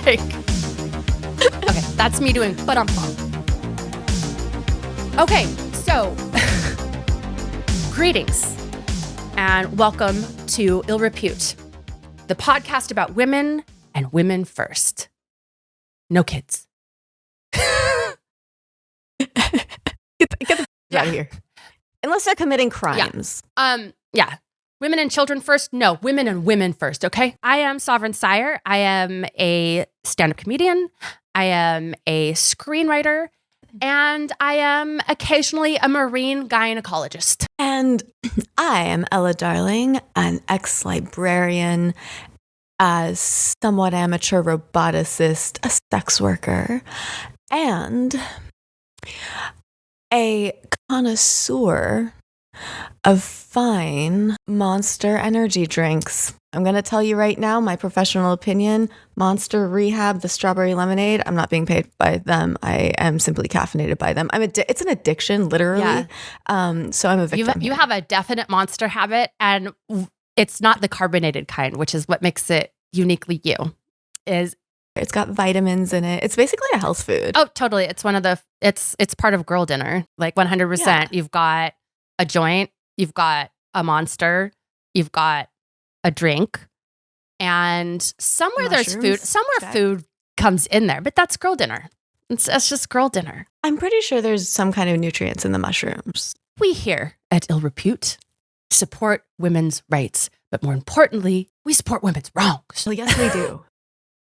Like, okay, that's me doing but-um-bum. Okay, so greetings and welcome to Ill Repute, the podcast about women and women first. No kids. Get the out of here. Unless they're committing crimes. Yeah. Women and children first? No, women and women first, okay? I am Sovereign Syre. I am a stand-up comedian. I am a screenwriter. And I am occasionally a marine gynecologist. And I am Ella Darling, an ex-librarian, a somewhat amateur roboticist, a sex worker, and a connoisseur of fine Monster energy drinks. I'm going to tell you right now, my professional opinion, Monster Rehab, the strawberry lemonade, I'm not being paid by them. I am simply caffeinated by them. It's an addiction, literally. Yeah. So I'm a victim. You have a definite Monster habit, and it's not the carbonated kind, which is what makes it uniquely you. It's got vitamins in it. It's basically a health food. Oh, totally. It's one of the, it's part of girl dinner. Like 100%. Yeah. You've got a joint, you've got a Monster, you've got a drink, and somewhere mushrooms, there's food. Somewhere food comes in there, but that's girl dinner. That's just girl dinner. I'm pretty sure there's some kind of nutrients in the mushrooms. We here at Ill Repute support women's rights, but more importantly, we support women's wrongs. Well, yes, we do.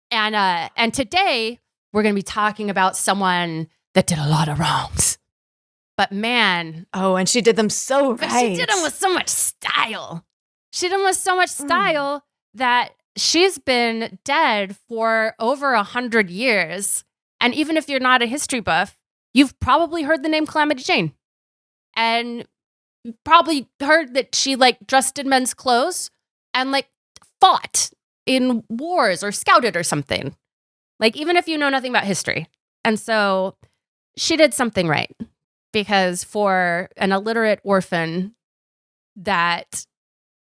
And today we're going to be talking about someone that did a lot of wrongs. But man. Oh, and she did them so right. But she did them with so much style. She did them with so much style that she's been dead for over 100 years. And even if you're not a history buff, you've probably heard the name Calamity Jane. And probably heard that she dressed in men's clothes and fought in wars or scouted or something. Even if you know nothing about history. And so she did something right. Because for an illiterate orphan that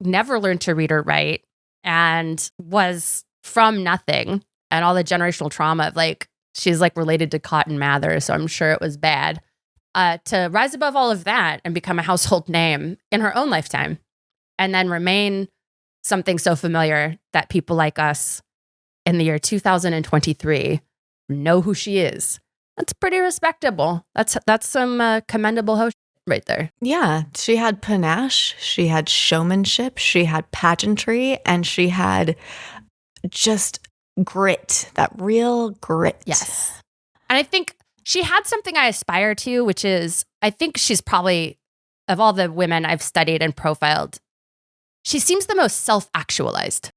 never learned to read or write and was from nothing and all the generational trauma of she's related to Cotton Mather, so I'm sure it was bad, to rise above all of that and become a household name in her own lifetime and then remain something so familiar that people like us in the year 2023 know who she is. That's pretty respectable. That's some commendable host right there. Yeah, she had panache, she had showmanship, she had pageantry, and she had just grit, that real grit. Yes. And I think she had something I aspire to, which is, I think she's probably, of all the women I've studied and profiled, she seems the most self-actualized.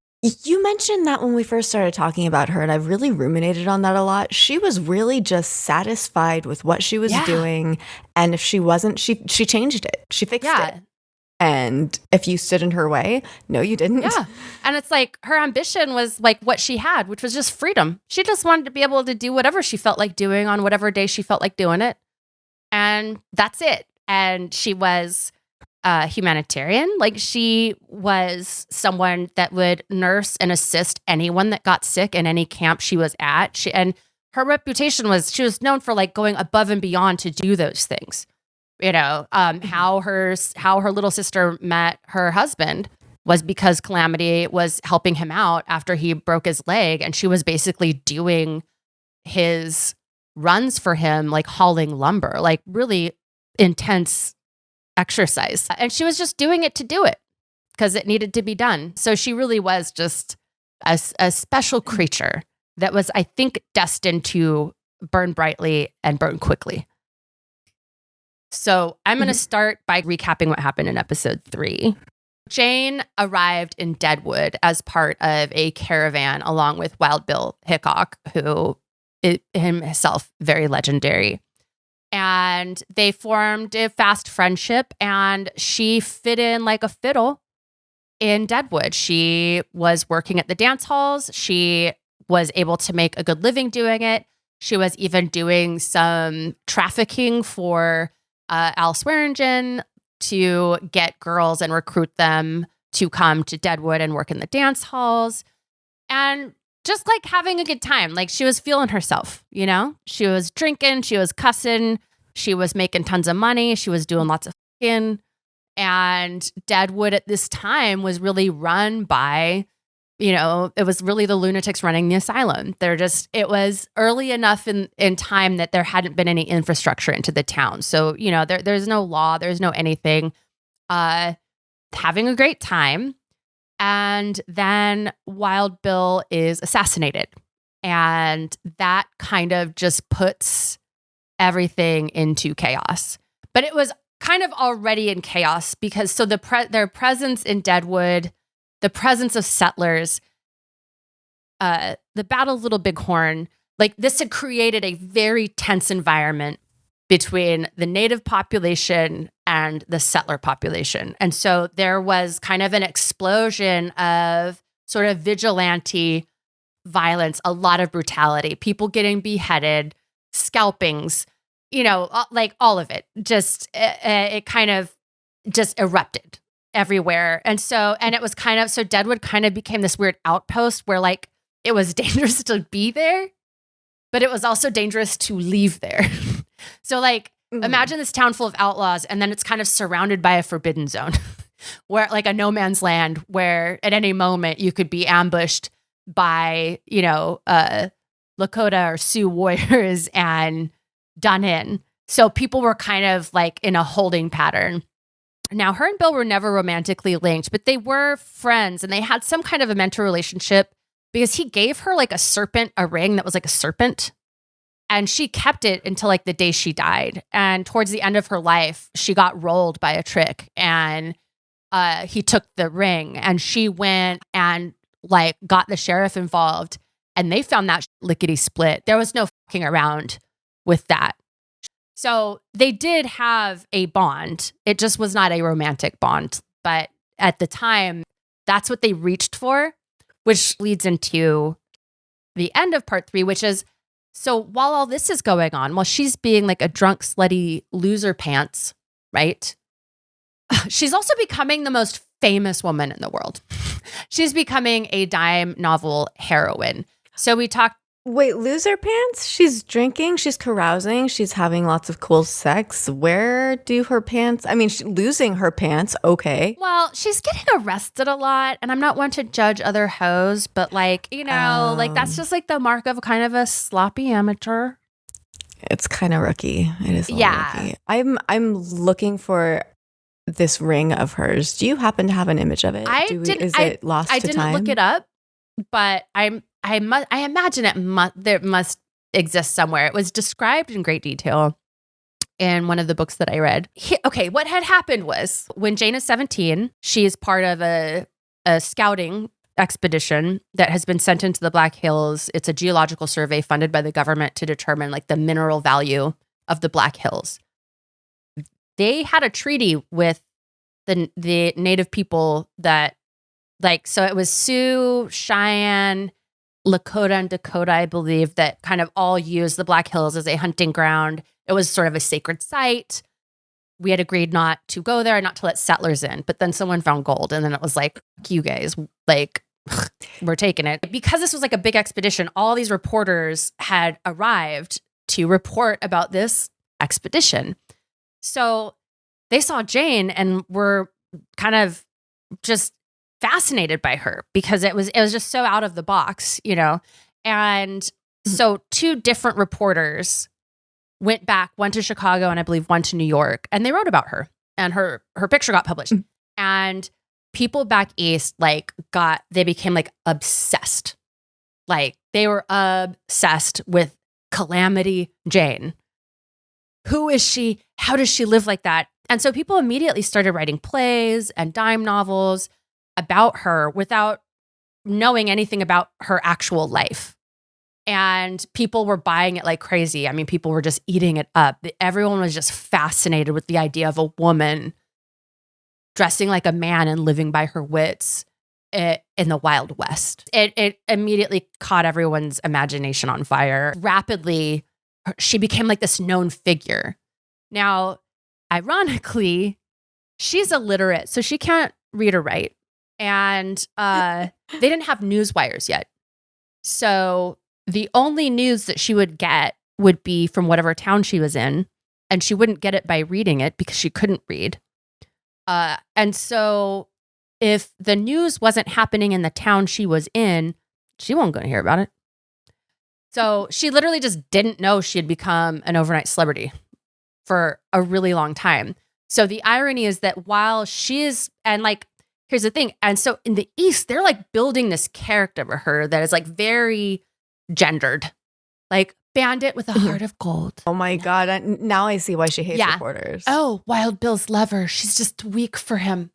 You mentioned that when we first started talking about her, and I've really ruminated on that a lot. She was really just satisfied with what she was doing, and if she wasn't, she changed it. She fixed it. And if you stood in her way, no, you didn't. Yeah. And it's her ambition was what she had, which was just freedom. She just wanted to be able to do whatever she felt like doing on whatever day she felt like doing it. And that's it. And she was humanitarian. She was someone that would nurse and assist anyone that got sick in any camp she was at. And her reputation was, she was known for going above and beyond to do those things. How her little sister met her husband was because Calamity was helping him out after he broke his leg, and she was basically doing his runs for him, hauling lumber, really intense exercise. And she was just doing it to do it because it needed to be done. So she really was just a special creature that was, I think, destined to burn brightly and burn quickly. So I'm going to start by recapping what happened in episode 3. Jane arrived in Deadwood as part of a caravan along with Wild Bill Hickok, who is himself very legendary. And they formed a fast friendship, and she fit in like a fiddle in Deadwood. She was working at the dance halls. She was able to make a good living doing it. She was even doing some trafficking for Al Swearingen to get girls and recruit them to come to Deadwood and work in the dance halls. And just like having a good time. Like she was feeling herself, you know? She was drinking, she was cussing, she was making tons of money, she was doing lots of fucking. And Deadwood at this time was really run by, you know, it was really the lunatics running the asylum. It was early enough in time that there hadn't been any infrastructure into the town. So, you know, there's no law, there's no anything. Having a great time. And then Wild Bill is assassinated. And that kind of just puts everything into chaos. But it was kind of already in chaos because their presence in Deadwood, the presence of settlers, the Battle of Little Bighorn, like this had created a very tense environment between the native population and the settler population. And so there was kind of an explosion of sort of vigilante violence, a lot of brutality, people getting beheaded, scalpings, you know, like all of it. Just it kind of just erupted everywhere. And it was kind of, so Deadwood kind of became this weird outpost where like it was dangerous to be there, but it was also dangerous to leave there. So like, imagine this town full of outlaws, and then it's kind of surrounded by a forbidden zone where like a no man's land where at any moment you could be ambushed by, you know, Lakota or Sioux warriors and done in. So people were kind of like in a holding pattern. Now, her and Bill were never romantically linked, but they were friends and they had some kind of a mentor relationship because he gave her like a ring that was like a serpent. And she kept it until like the day she died. And towards the end of her life, she got rolled by a trick and he took the ring and she went and like got the sheriff involved and they found that lickety split. There was no fucking around with that. So they did have a bond. It just was not a romantic bond. But at the time, that's what they reached for, which leads into the end of part 3, which is, so while all this is going on, while she's being like a drunk, slutty loser pants, right? She's also becoming the most famous woman in the world. She's becoming a dime novel heroine. So we talked. Wait, loser pants? She's drinking, she's carousing, she's having lots of cool sex. Where do her pants? I mean, losing her pants, okay. Well, she's getting arrested a lot, and I'm not one to judge other hoes, but like, you know, like that's just like the mark of kind of a sloppy amateur. It's kind of rookie. It is a little rookie. I'm looking for this ring of hers. Do you happen to have an image of it? Is it lost to time? I didn't look it up, but I imagine it must exist somewhere. It was described in great detail in one of the books that I read. Okay, what had happened was when Jane is 17, she is part of a scouting expedition that has been sent into the Black Hills. It's a geological survey funded by the government to determine like the mineral value of the Black Hills. They had a treaty with the native people that like, so it was Sioux, Cheyenne, Lakota and Dakota, I believe, that kind of all used the Black Hills as a hunting ground. It was sort of a sacred site. We had agreed not to go there, not to let settlers in. But then someone found gold, and then it was like, fuck you guys, like, we're taking it. Because this was like a big expedition, all these reporters had arrived to report about this expedition. So they saw Jane and were kind of just fascinated by her because it was just so out of the box, you know? And so 2 different reporters went back, one to Chicago and I believe one to New York, and they wrote about her and her picture got published. And people back east, they became like obsessed. Like they were obsessed with Calamity Jane. Who is she? How does she live like that? And so people immediately started writing plays and dime novels about her without knowing anything about her actual life. And people were buying it like crazy. I mean, people were just eating it up. Everyone was just fascinated with the idea of a woman dressing like a man and living by her wits in the Wild West. It immediately caught everyone's imagination on fire. Rapidly, she became like this known figure. Now, ironically, she's illiterate, so she can't read or write. And they didn't have news wires yet. So the only news that she would get would be from whatever town she was in, and she wouldn't get it by reading it because she couldn't read. And so if the news wasn't happening in the town she was in, she wasn't going to hear about it. So she literally just didn't know she had become an overnight celebrity for a really long time. So the irony is that while she's, and like, here's the thing. And so in the East, they're like building this character for her that is like very gendered, like bandit with a heart of gold. Oh my God. Now I see why she hates reporters. Oh, Wild Bill's lover. She's just weak for him.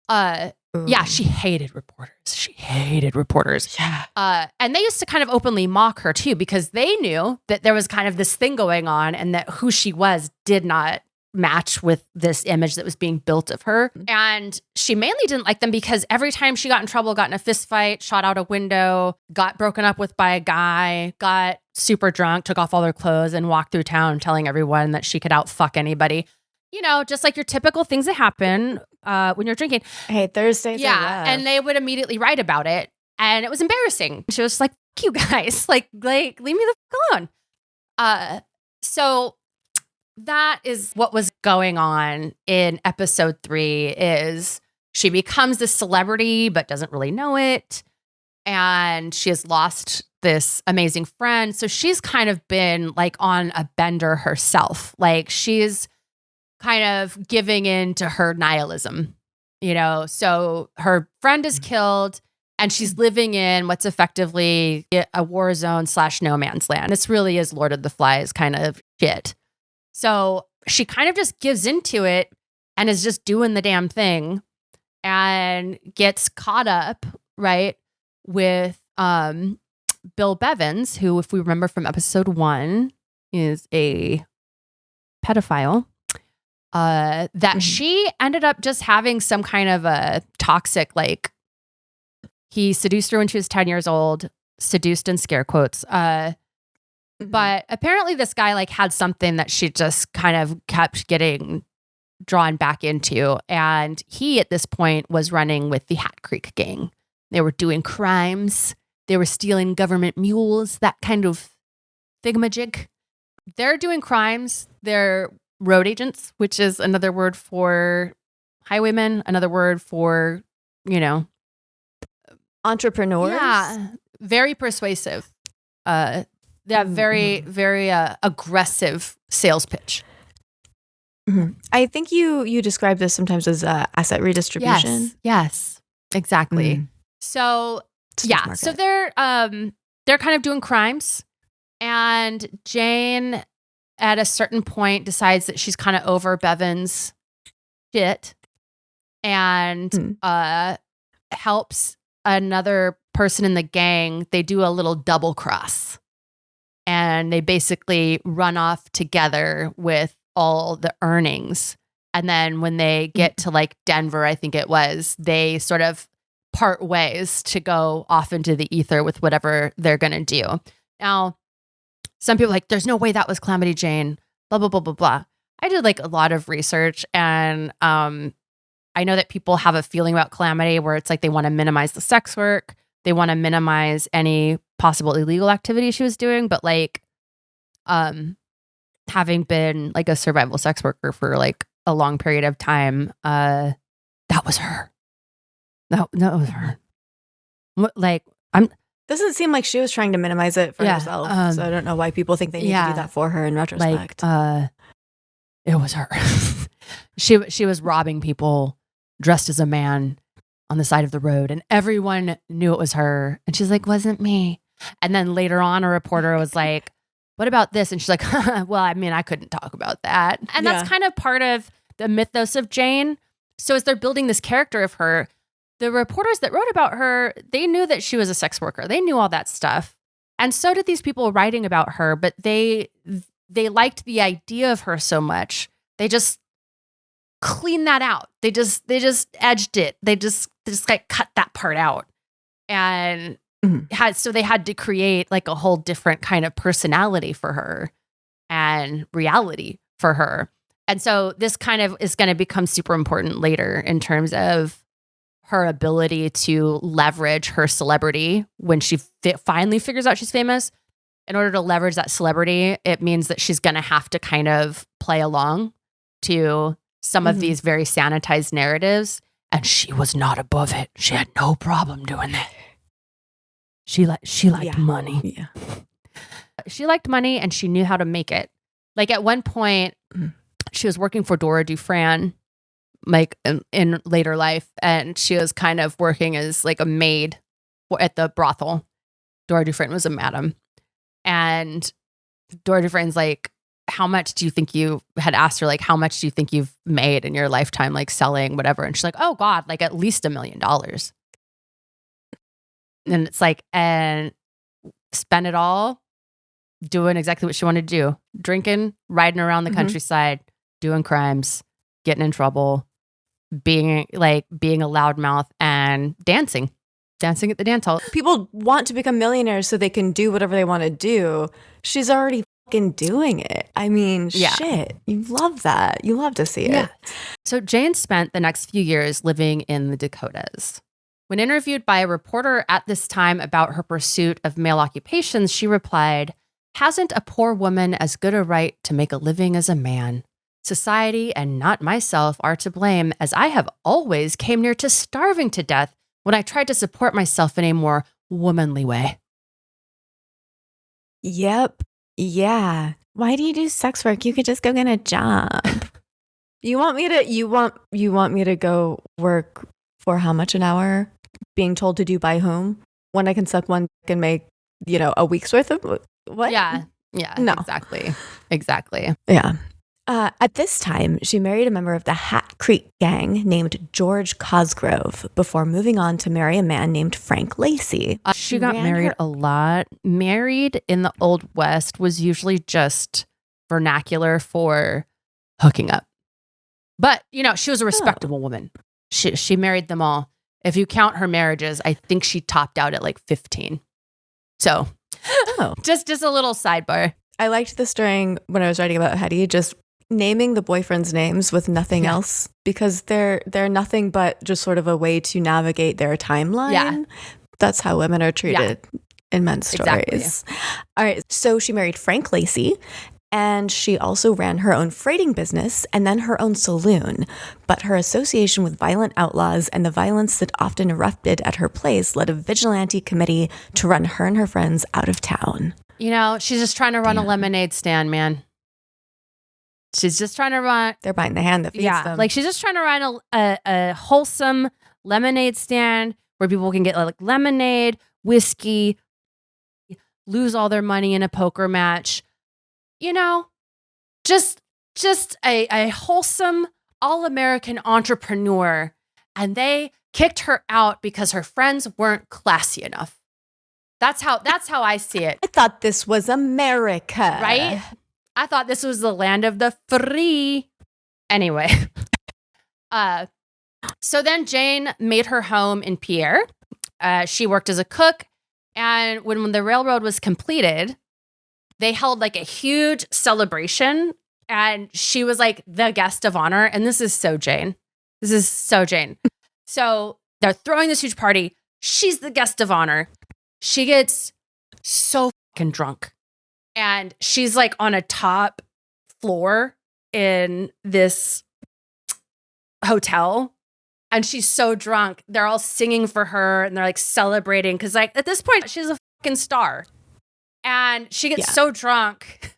Yeah, she hated reporters. Yeah. And they used to kind of openly mock her too, because they knew that there was kind of this thing going on and that who she was did not match with this image that was being built of her. And she mainly didn't like them because every time she got in trouble, got in a fist fight, shot out a window, got broken up with by a guy, got super drunk, took off all her clothes and walked through town telling everyone that she could out fuck anybody. You know, just like your typical things that happen when you're drinking. Hey, Thursdays are rough. And they would immediately write about it. And it was embarrassing. She was like, fuck you guys. Like, leave me the fuck alone. So that is what was going on in episode 3 is she becomes this celebrity but doesn't really know it. And she has lost this amazing friend. So she's kind of been like on a bender herself. Like she's kind of giving in to her nihilism, you know? So her friend is killed and she's living in what's effectively a war zone / no man's land. This really is Lord of the Flies kind of shit. So she kind of just gives into it and is just doing the damn thing and gets caught up, right, with Bill Bevins, who, if we remember from episode 1, is a pedophile. That she ended up just having some kind of a toxic, like, he seduced her when she was 10 years old, seduced in scare quotes. But apparently this guy like had something that she just kind of kept getting drawn back into. And he at this point was running with the Hat Creek gang. They were doing crimes. They were stealing government mules, that kind of thingamajig. They're doing crimes. They're road agents, which is another word for highwaymen, another word for, you know, entrepreneurs. Yeah, very persuasive. Very, very aggressive sales pitch. I think you describe this sometimes as asset redistribution. Yes, exactly. So yeah, so they're kind of doing crimes, and Jane at a certain point decides that she's kind of over Bevan's shit and helps another person in the gang. They do a little double cross and they basically run off together with all the earnings. And then when they get to like Denver, I think it was, they sort of part ways to go off into the ether with whatever they're going to do. Now, some people are like, there's no way that was Calamity Jane, blah, blah, blah, blah, blah. I did like a lot of research and I know that people have a feeling about Calamity where it's like they want to minimize the sex work. They want to minimize any possible illegal activity she was doing. But like having been like a survival sex worker for like a long period of time, that was her. That was her. Like, doesn't seem like she was trying to minimize it for herself. So I don't know why people think they need to do that for her in retrospect. Like, it was her. She was robbing people dressed as a man on the side of the road, and everyone knew it was her. And she's like, wasn't me. And then later on, a reporter was like, what about this? And she's like, well, I mean, I couldn't talk about that. And that's kind of part of the mythos of Jane. So as they're building this character of her, the reporters that wrote about her, they knew that she was a sex worker. They knew all that stuff. And so did these people writing about her, but they liked the idea of her so much. They just cleaned that out. They just edged it. They just like cut that part out. And they had to create like a whole different kind of personality for her and reality for her. And so this kind of is going to become super important later in terms of her ability to leverage her celebrity when she finally figures out she's famous. In order to leverage that celebrity, it means that she's going to have to kind of play along to some of these very sanitized narratives. And she was not above it. She had no problem doing that. She liked money. Yeah. She liked money and she knew how to make it. Like at one point, she was working for Dora Dufran, like in later life, and she was kind of working as like a maid at the brothel. Dora Dufran was a madam. And Dora Dufran's like, how much do you think you had asked her, like, how much do you think you've made in your lifetime, like selling whatever? And she's like, oh God, like at least $1 million. And it's like, and spend it all doing exactly what she wanted to do. Drinking, riding around the countryside, doing crimes, getting in trouble, being a loudmouth and dancing at the dance hall. People want to become millionaires so they can do whatever they want to do. She's already fucking doing it. I mean, shit. You love that. You love to see it. So Jane spent the next few years living in the Dakotas. When interviewed by a reporter at this time about her pursuit of male occupations, she replied, "Hasn't a poor woman as good a right to make a living as a man? Society and not myself are to blame, as I have always came near to starving to death when I tried to support myself in a more womanly way." Yep. Yeah. Why do you do sex work? You could just go get a job. You want me to go work for how much an hour? Being told to do by whom? When I can suck one dick and make, a week's worth of what? Yeah. No. Exactly. Yeah. At this time, she married a member of the Hat Creek gang named George Cosgrove before moving on to marry a man named Frank Lacey. She got married a lot. Married in the Old West was usually just vernacular for hooking up. But, she was a respectable woman. She married them all. If you count her marriages, I think she topped out at like 15. So just a little sidebar. I liked this during when I was writing about Hetty, just naming the boyfriends' names with nothing else, because they're nothing but just sort of a way to navigate their timeline. Yeah. That's how women are treated in men's stories. Exactly. All right. So she married Frank Lacey, and she also ran her own freighting business and then her own saloon. But her association with violent outlaws and the violence that often erupted at her place led a vigilante committee to run her and her friends out of town. She's just trying to run a lemonade stand, man. She's just trying to run. They're biting the hand that feeds them. Like she's just trying to run a wholesome lemonade stand where people can get like lemonade, whiskey, lose all their money in a poker match. Just a wholesome all-American entrepreneur. And they kicked her out because her friends weren't classy enough. That's how I see it. I thought this was America. Right? I thought this was the land of the free. Anyway. So then Jane made her home in Pierre. She worked as a cook. And when the railroad was completed, they held like a huge celebration. And she was like the guest of honor. And this is so Jane. So they're throwing this huge party. She's the guest of honor. She gets so fucking drunk. And she's like on a top floor in this hotel. And she's so drunk. They're all singing for her and they're like celebrating. Cause like at this point, she's a fucking star. And she gets so drunk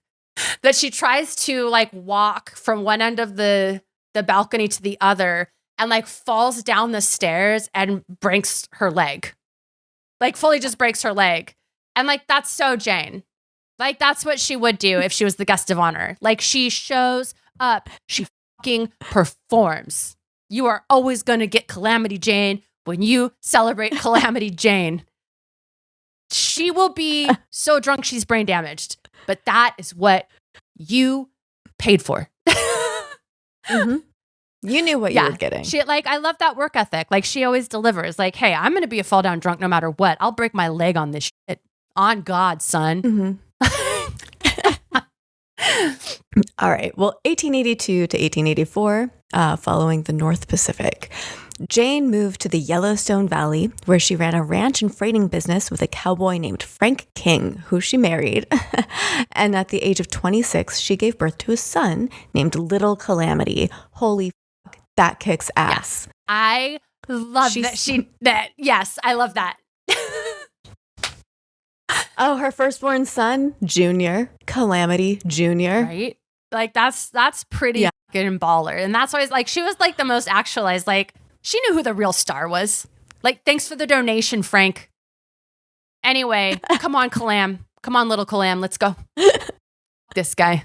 that she tries to like walk from one end of the balcony to the other and like falls down the stairs and breaks her leg. Like fully just breaks her leg. And like, that's so Jane. Like, that's what she would do if she was the guest of honor. Like, she shows up. She fucking performs. You are always going to get Calamity Jane when you celebrate Calamity Jane. She will be so drunk she's brain damaged. But that is what you paid for. Mm-hmm. You knew what you were getting. She I love that work ethic. Like, she always delivers. Like, hey, I'm going to be a fall down drunk no matter what. I'll break my leg on this shit. On God, son. Mm-hmm. All right. Well, 1882 to 1884, following the North Pacific, Jane moved to the Yellowstone Valley, where she ran a ranch and freighting business with a cowboy named Frank King, who she married. And at the age of 26, she gave birth to a son named Little Calamity. Holy fuck, that kicks ass. Yeah. I love that. Yes, I love that. Oh, her firstborn son, Junior, Calamity Junior. Right? Like that's pretty fucking baller. And that's why she was like the most actualized. Like she knew who the real star was. Like, thanks for the donation, Frank. Anyway, come on, Calam. Come on, little Calam. Let's go. This guy.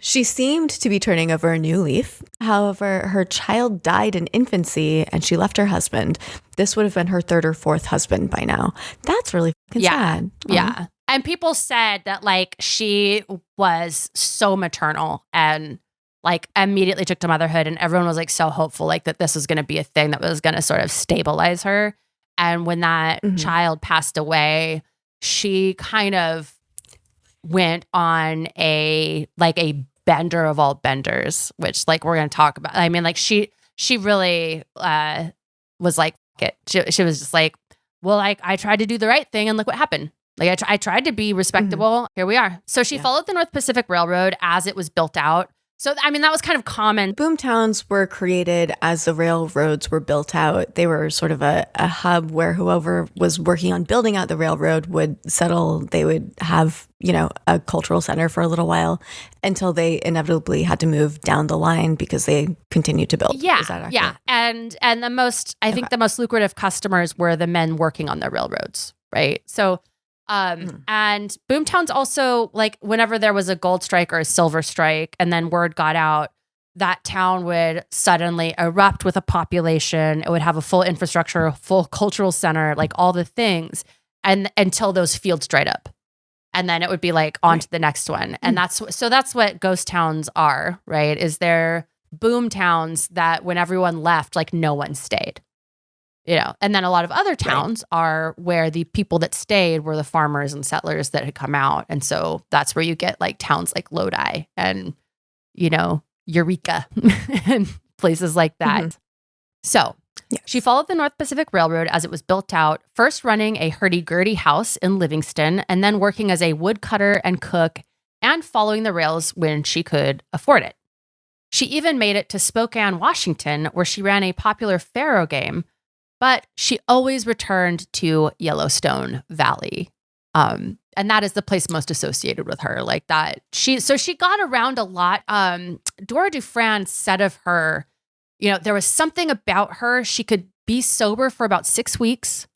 She seemed to be turning over a new leaf. However, her child died in infancy and she left her husband. This would have been her third or fourth husband by now. That's really fucking sad. Yeah. And people said that like she was so maternal and like immediately took to motherhood, and everyone was like so hopeful like that this was going to be a thing that was going to sort of stabilize her. And when that child passed away, she kind of went on a bender of all benders, which like we're going to talk about. I mean, like she really was like, fuck it. She was just like, well, like I tried to do the right thing and look what happened. Like I tried to be respectable. Here we are. So she followed the North Pacific Railroad as it was built out. So, I mean, that was kind of common. Boomtowns were created as the railroads were built out. They were sort of a hub where whoever was working on building out the railroad would settle. They would have, a cultural center for a little while until they inevitably had to move down the line because they continued to build. Yeah, Is that accurate? yeah. And the most, I think the most lucrative customers were the men working on the railroads, right? So, and boomtowns also, like whenever there was a gold strike or a silver strike and then word got out, that town would suddenly erupt with a population. It would have a full infrastructure, a full cultural center, like all the things, and until those fields dried up. And then it would be like on to the next one. And that's what ghost towns are, right? Is they're boom towns that when everyone left, like no one stayed. And then a lot of other towns are where the people that stayed were the farmers and settlers that had come out. And so that's where you get like towns like Lodi and, Eureka and places like that. So she followed the North Pacific Railroad as it was built out, first running a hurdy-gurdy house in Livingston and then working as a woodcutter and cook and following the rails when she could afford it. She even made it to Spokane, Washington, where she ran a popular faro game. But she always returned to Yellowstone Valley. And that is the place most associated with her. Like that. She got around a lot. Dora Dufran said of her, there was something about her. She could be sober for about 6 weeks.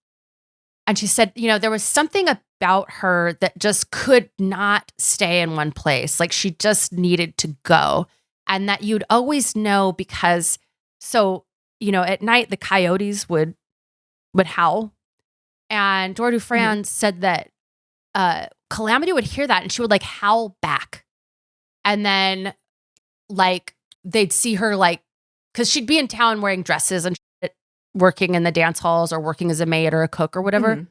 And she said, there was something about her that just could not stay in one place. Like she just needed to go. And that you'd always know because at night, the coyotes would howl. And Dora Dufran said that Calamity would hear that and she would like howl back. And then like they'd see her like, because she'd be in town wearing dresses and shit, working in the dance halls or working as a maid or a cook or whatever.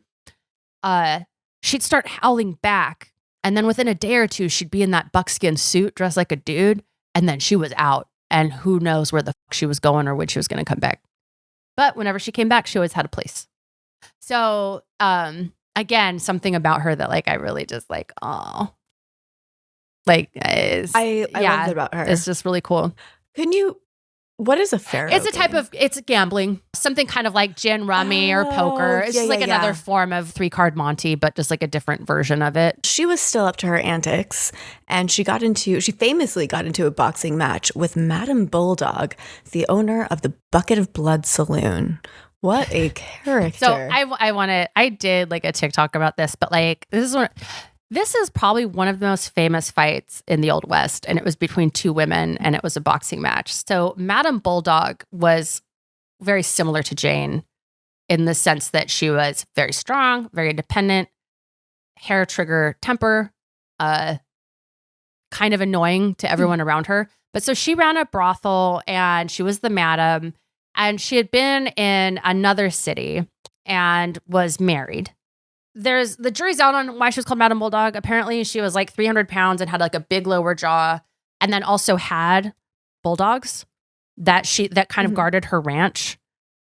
She'd start howling back. And then within a day or two, she'd be in that buckskin suit dressed like a dude. And then she was out. And who knows where the fuck she was going or when she was going to come back. But whenever she came back, she always had a place. So, again, something about her that like I really just like, oh, like I love that about her. It's just really cool. What is a faro It's a game? type of, it's gambling. Something kind of like gin rummy or poker. It's just like another form of 3-card Monty, but just like a different version of it. She was still up to her antics, and she famously got into a boxing match with Madame Bulldog, the owner of the Bucket of Blood Saloon. What a character. So I did like a TikTok about this, but like this is probably one of the most famous fights in the Old West, and it was between two women, and it was a boxing match. So Madame Bulldog was very similar to Jane in the sense that she was very strong, very independent, hair trigger temper, kind of annoying to everyone around her. But so she ran a brothel, and she was the madam, and she had been in another city and was married. The jury's out on why she was called Madame Bulldog. Apparently, she was like 300 pounds and had like a big lower jaw and then also had bulldogs that kind of guarded her ranch,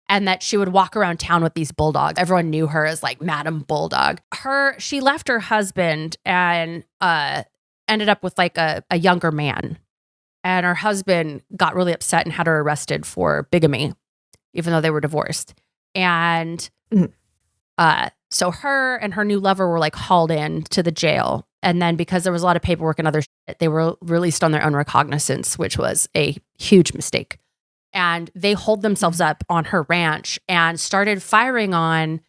and that she would walk around town with these bulldogs. Everyone knew her as like Madam Bulldog. She left her husband and ended up with like a younger man. And her husband got really upset and had her arrested for bigamy, even though they were divorced. And so her and her new lover were like hauled in to the jail. And then because there was a lot of paperwork and other shit, they were released on their own recognizance, which was a huge mistake. And they holed themselves up on her ranch and started firing on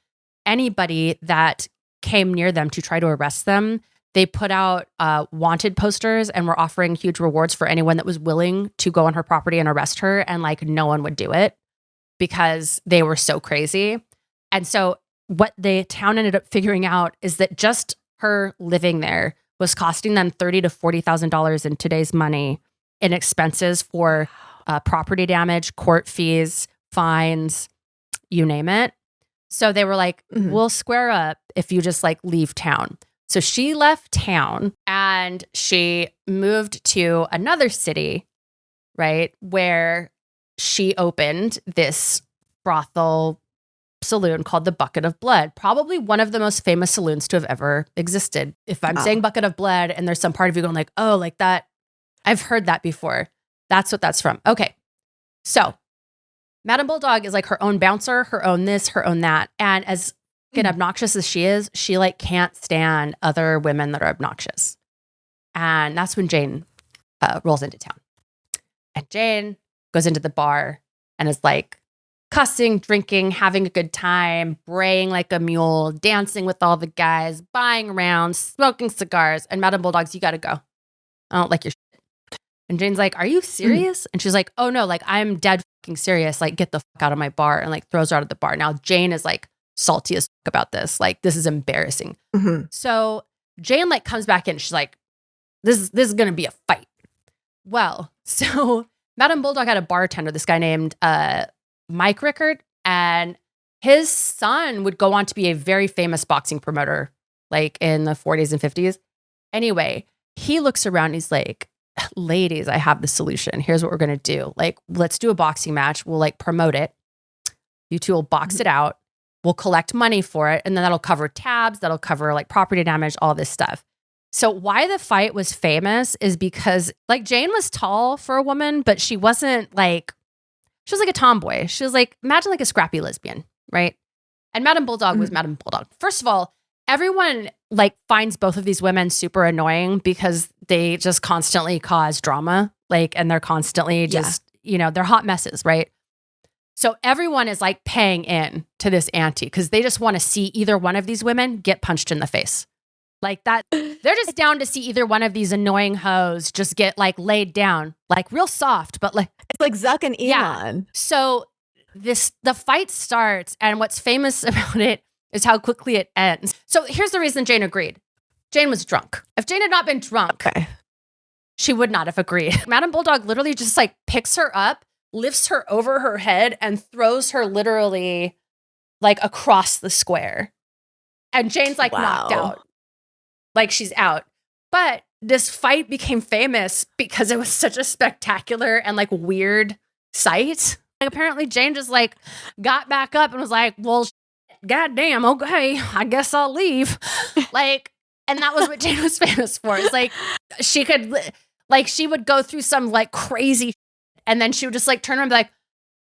anybody that came near them to try to arrest them. They put out wanted posters and were offering huge rewards for anyone that was willing to go on her property and arrest her. And like no one would do it because they were so crazy. And so what the town ended up figuring out is that just her living there was costing them $30,000 to $40,000 in today's money in expenses for property damage, court fees, fines, you name it. So they were like, we'll square up if you just like leave town. So she left town and she moved to another city, right, where she opened this brothel saloon called the Bucket of Blood, probably one of the most famous saloons to have ever existed. If I'm saying Bucket of Blood and there's some part of you going like, oh, like that, I've heard that before. That's what that's from. Okay. So Madam Bulldog is like her own bouncer, her own this, her own that. And as obnoxious as she is, she like can't stand other women that are obnoxious. And that's when Jane rolls into town. And Jane goes into the bar and is like cussing, drinking, having a good time, braying like a mule, dancing with all the guys, buying around, smoking cigars. And Madam Bulldog's, you got to go. I don't like your shit. And Jane's like, are you serious? And she's like, oh no, like I'm dead fucking serious. Like get the fuck out of my bar, and like throws her out of the bar. Now Jane is like salty as fuck about this. Like this is embarrassing. So Jane like comes back in. She's like, this is going to be a fight. Well, so Madam Bulldog had a bartender, this guy named Mike Rickard, and his son would go on to be a very famous boxing promoter, like in the 40s and 50s. Anyway, he looks around. He's like, ladies, I have the solution. Here's what we're going to do. Like, let's do a boxing match. We'll like promote it. You two will box it out. We'll collect money for it. And then that'll cover tabs. That'll cover like property damage, all this stuff. So why the fight was famous is because like Jane was tall for a woman, but she wasn't like, she was like a tomboy. She was like, imagine like a scrappy lesbian, right? And Madam Bulldog was Madam Bulldog. First of all, everyone like finds both of these women super annoying because they just constantly cause drama, like, and they're constantly just, you know, they're hot messes, right? So everyone is like paying in to this ante because they just want to see either one of these women get punched in the face. Like that, they're just down to see either one of these annoying hoes just get like laid down, like real soft, but like it's like Zuck and Elon. Yeah. So the fight starts, and what's famous about it is how quickly it ends. So here's the reason Jane agreed. Jane was drunk. If Jane had not been drunk, she would not have agreed. Madam Bulldog literally just like picks her up, lifts her over her head, and throws her literally like across the square. And Jane's like knocked out. Like she's out. But this fight became famous because it was such a spectacular and like weird sight. Like apparently Jane just like got back up and was like, well, goddamn, okay, I guess I'll leave. Like, and that was what Jane was famous for. It's like she could, like she would go through some like crazy and then she would just like turn around and be like,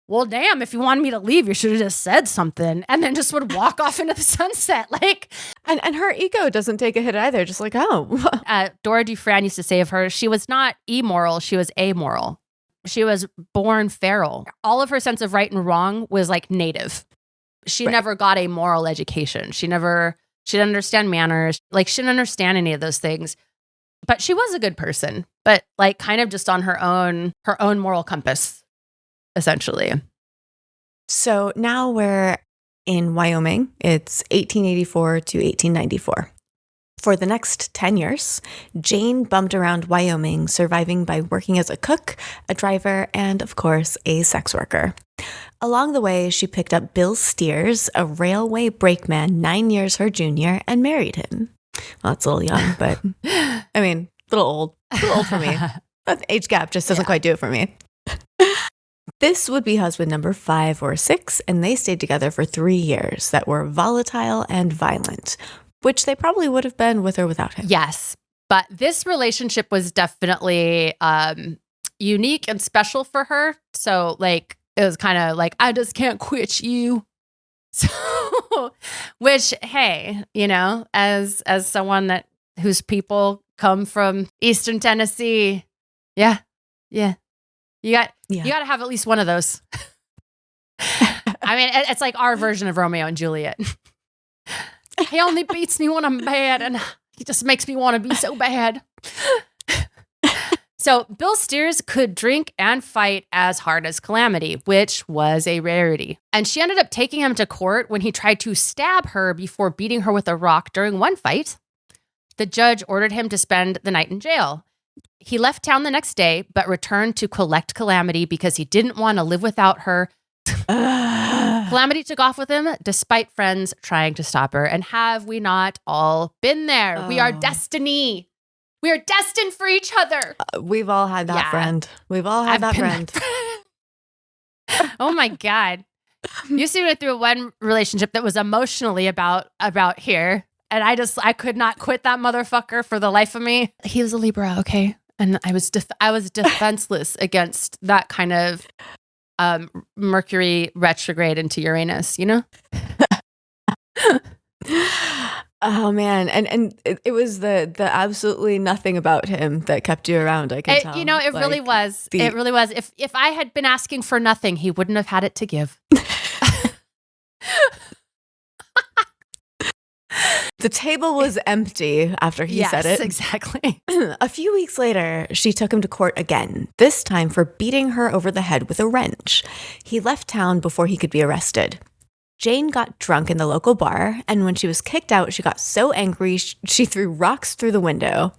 well, damn, if you wanted me to leave, you should have just said something. And then just would walk off into the sunset. Like, and her ego doesn't take a hit either. Just like, oh. Dora Dufran used to say of her, she was not immoral, she was amoral. She was born feral. All of her sense of right and wrong was like native. She never got a moral education. She didn't understand manners. Like she didn't understand any of those things. But she was a good person, but like kind of just on her own moral compass, essentially. So now we're in Wyoming. It's 1884 to 1894. For the next 10 years, Jane bummed around Wyoming, surviving by working as a cook, a driver, and of course, a sex worker. Along the way, she picked up Bill Steers, a railway brakeman 9 years her junior, and married him. Well, that's a little young, but I mean, a little old for me. But the age gap just doesn't quite do it for me. This would be husband number 5 or 6, and they stayed together for 3 years that were volatile and violent, which they probably would have been with or without him. Yes. But this relationship was definitely unique and special for her. So like, it was kind of like, I just can't quit you. So, which, hey, you know, as someone whose people come from Eastern Tennessee, yeah. You got to have at least one of those. I mean, it's like our version of Romeo and Juliet. He only beats me when I'm bad, and he just makes me want to be so bad. So Bill Steers could drink and fight as hard as Calamity, which was a rarity. And she ended up taking him to court when he tried to stab her before beating her with a rock during one fight. The judge ordered him to spend the night in jail. He left town the next day, but returned to collect Calamity because he didn't want to live without her. Calamity took off with him, despite friends trying to stop her. And have we not all been there? We are destiny. We are destined for each other. We've all had that friend. We've all had that friend. Oh my God. You see me through one relationship that was emotionally about here. And I could not quit that motherfucker for the life of me. He was a Libra, okay? And I was defenseless against that kind of Mercury retrograde into Uranus, you know? Oh man, and it was the absolutely nothing about him that kept you around. I can tell. You know, it really was. It really was. If I had been asking for nothing, he wouldn't have had it to give. The table was empty after he said it. Yes, exactly. A few weeks later, she took him to court again, this time for beating her over the head with a wrench. He left town before he could be arrested. Jane got drunk in the local bar, and when she was kicked out, she got so angry she threw rocks through the window.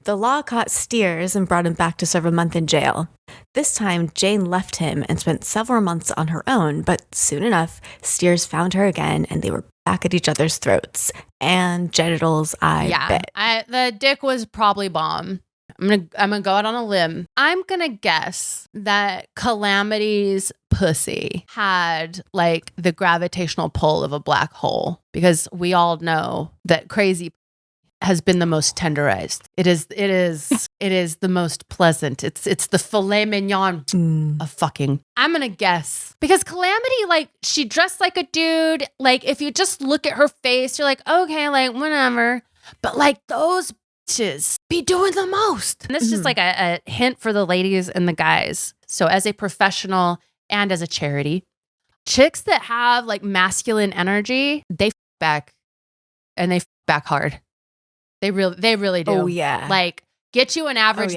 The law caught Steers and brought him back to serve a month in jail. This time, Jane left him and spent several months on her own, but soon enough, Steers found her again, and they were back at each other's throats. And genitals, bet. The dick was probably bomb. I'm gonna go out on a limb. I'm gonna guess that Calamity's pussy had like the gravitational pull of a black hole, because we all know that crazy has been the most tenderized. It is the most pleasant. It's the filet mignon of fucking. I'm gonna guess because Calamity, like, she dressed like a dude. Like, if you just look at her face, you're like, okay, like whatever. But like those bitches be doing the most. And this is just like a hint for the ladies and the guys. So as a professional and as a charity, chicks that have like masculine energy, they back, and they back hard. They really do. Oh yeah. Like, get you an average.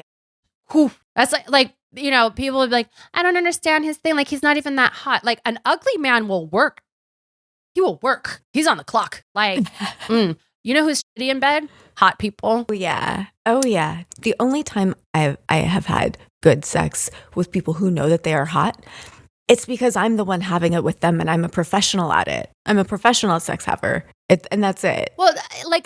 Whew, that's like, you know, people would be like, I don't understand his thing. Like, he's not even that hot. Like, an ugly man will work. He will work. He's on the clock. Like, you know who's shitty in bed? Hot people. Oh yeah. The only time I have had good sex with people who know that they are hot, it's because I'm the one having it with them, and I'm a professional at it. I'm a professional sex haver. And that's it. Well, like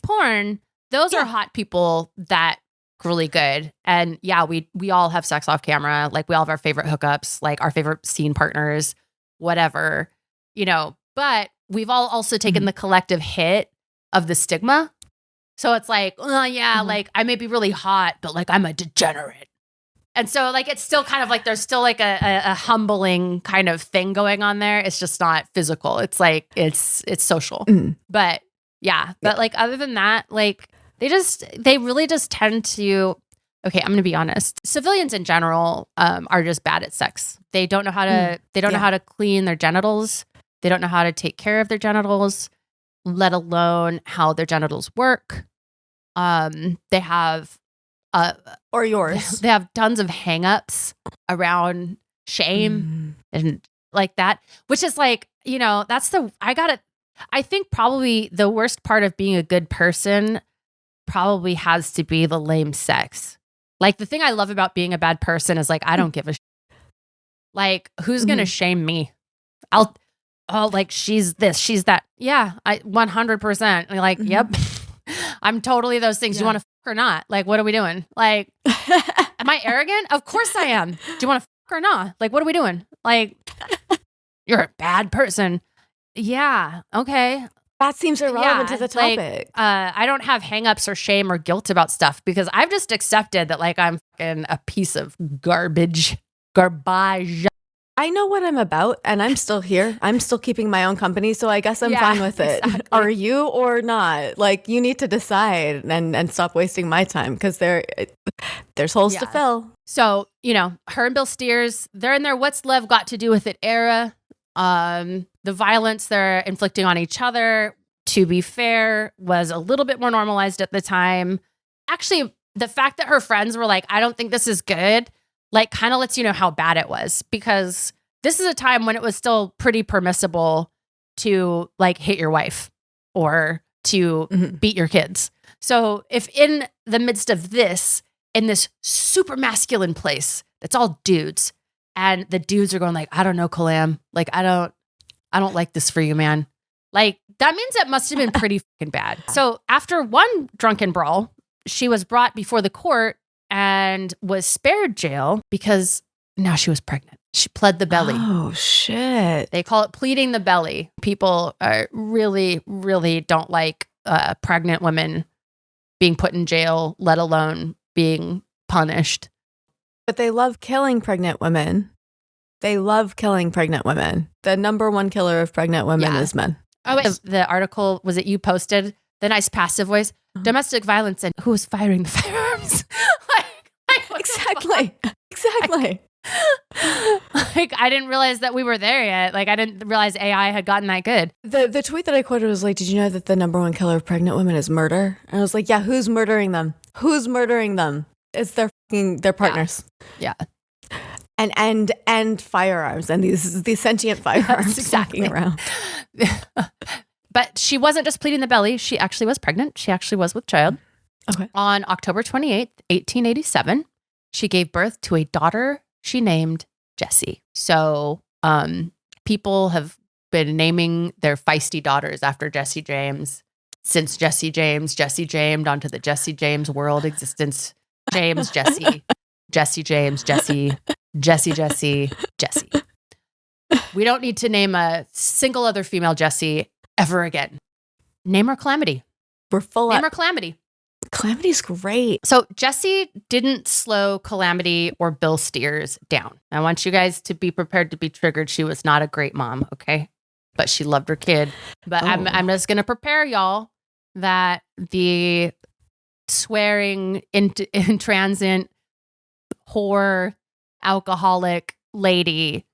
porn, those are hot people that really good. And yeah, we all have sex off camera. Like, we all have our favorite hookups, like our favorite scene partners, whatever, you know, but we've all also taken the collective hit of the stigma. So it's like, oh yeah, like I may be really hot, but like I'm a degenerate. And so like, it's still kind of like, there's still like a humbling kind of thing going on there. It's just not physical. It's like, it's social. But yeah, but like, other than that, like they really just tend to, okay, I'm going to be honest. Civilians in general are just bad at sex. They don't know how to, know how to clean their genitals. They don't know how to take care of their genitals, let alone how their genitals work. They have, or yours. They have tons of hangups around shame and like that, which is like, you know, I think probably the worst part of being a good person probably has to be the lame sex. Like, the thing I love about being a bad person is like, I don't give a shit. Like, who's going to shame me? Like, she's this, she's that. Yeah, I 100%. Like, yep. I'm totally those things. Yeah. You want to or not? Like, what are we doing? Like, am I arrogant? Of course I am. Do you want to or not? Like, what are we doing? Like, you're a bad person. Yeah. Okay. That seems irrelevant to the topic. Like, I don't have hangups or shame or guilt about stuff because I've just accepted that like I'm fucking a piece of garbage. I know what I'm about and I'm still here. I'm still keeping my own company. So I guess I'm fine with it. Exactly. Are you or not? Like you need to decide and stop wasting my time because there's holes to fill. So, her and Bill Steers, they're in their what's love got to do with it era. The violence they're inflicting on each other, to be fair, was a little bit more normalized at the time. Actually, the fact that her friends were like, I don't think this is good, like kind of lets you know how bad it was because this is a time when it was still pretty permissible to like hit your wife or to beat your kids. So if in the midst of this, in this super masculine place, that's all dudes, and the dudes are going like, I don't know, Calam, like, I don't like this for you, man. Like, that means it must have been pretty fucking bad. So after one drunken brawl, she was brought before the court and was spared jail because now she was pregnant. She pled the belly. Oh, shit. They call it pleading the belly. People really, really don't like pregnant women being put in jail, let alone being punished. But they love killing pregnant women. They love killing pregnant women. The number one killer of pregnant women is men. Oh, wait. The article, was it you posted? The nice passive voice. Domestic violence and who's firing the firearms? Exactly. Like, I didn't realize that we were there yet. Like, I didn't realize AI had gotten that good. The tweet that I quoted was like, did you know that the number one killer of pregnant women is murder? And I was like, yeah, who's murdering them? Who's murdering them? It's their partners. Yeah. And firearms and these sentient firearms exactly around. But she wasn't just pleading the belly. She actually was pregnant. She actually was with child. Okay. On October 28th, 1887, she gave birth to a daughter she named Jessie. So people have been naming their feisty daughters after Jesse James since Jesse James onto the Jesse James world existence. James, Jesse, Jesse James, Jesse. We don't need to name a single other female Jessie ever again. Name her Calamity. We're full Name her Calamity. Calamity's great. So Jessie didn't slow Calamity or Bill Steers down. I want you guys to be prepared to be triggered. She was not a great mom, okay? But she loved her kid. But I'm just going to prepare y'all that the swearing, intransient, whore, alcoholic lady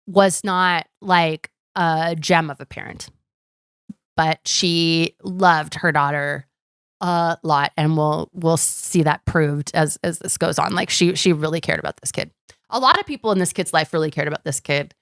was not like a gem of a parent. But she loved her daughter a lot, and we'll see that proved as this goes on. Like she really cared about this kid. A lot of people in this kid's life really cared about this kid.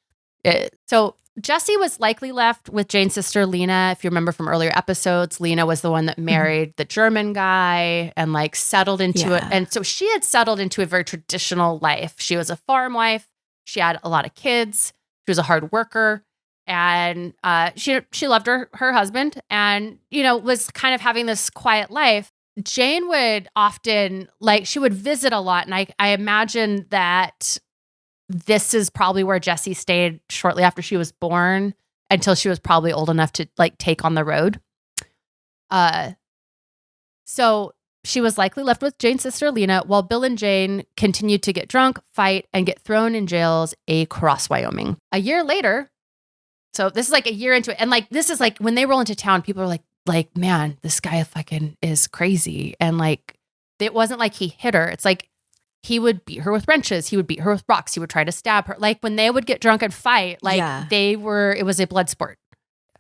So Jessie was likely left with Jane's sister Lena. If you remember from earlier episodes, Lena was the one that married the German guy and like settled into it. And so she had settled into a very traditional life. She was a farm wife. She had a lot of kids. She was a hard worker. And she loved her husband and, was kind of having this quiet life. Jane would often, she would visit a lot. And I imagine that this is probably where Jessie stayed shortly after she was born until she was probably old enough to, take on the road. So she was likely left with Jane's sister, Lena, while Bill and Jane continued to get drunk, fight, and get thrown in jails across Wyoming. A year later, so this is a year into it. And this is when they roll into town, people are like, man, this guy fucking is crazy. And it wasn't like he hit her. It's he would beat her with wrenches. He would beat her with rocks. He would try to stab her. When they would get drunk and fight, it was a blood sport.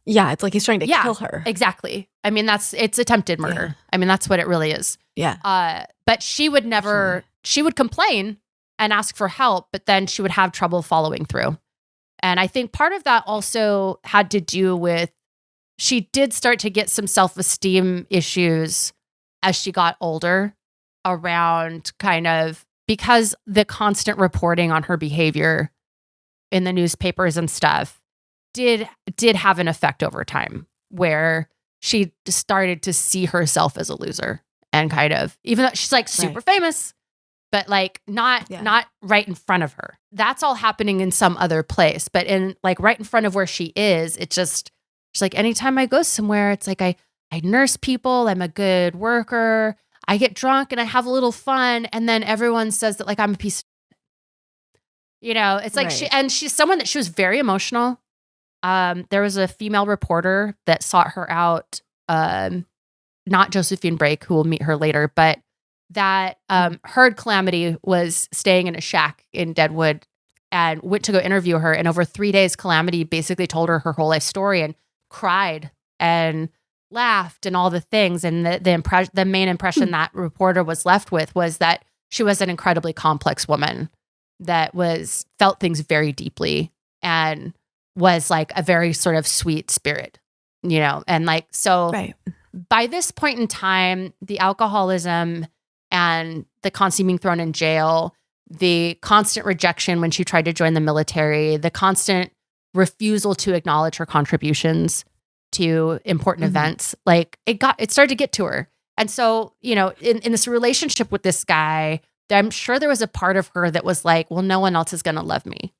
Yeah. It's he's trying to kill her. Exactly. I mean, it's attempted murder. Yeah. I mean, that's what it really is. Yeah. But she would never, she would complain and ask for help, but then she would have trouble following through. And I think part of that also had to do with she did start to get some self-esteem issues as she got older around because the constant reporting on her behavior in the newspapers and stuff did have an effect over time where she started to see herself as a loser and kind of, even though she's like super famous, but like not right in front of her. That's all happening in some other place. But in like right in front of where she is, it's just, she's like, anytime I go somewhere, it's like I nurse people. I'm a good worker. I get drunk and I have a little fun. And then everyone says that like I'm a piece of, it's like she's someone that she was very emotional. There was a female reporter that sought her out, not Josephine Brake, who will meet her later, but that heard Calamity was staying in a shack in Deadwood and went to go interview her. And over 3 days, Calamity basically told her whole life story and cried and laughed and all the things. And the main impression that reporter was left with was that she was an incredibly complex woman that felt things very deeply and was like a very sort of sweet spirit, and like, so by this point in time, the alcoholism and the constant being thrown in jail, the constant rejection when she tried to join the military, the constant refusal to acknowledge her contributions to important events, like it started to get to her. And so, in this relationship with this guy, I'm sure there was a part of her that was like, well, no one else is going to love me,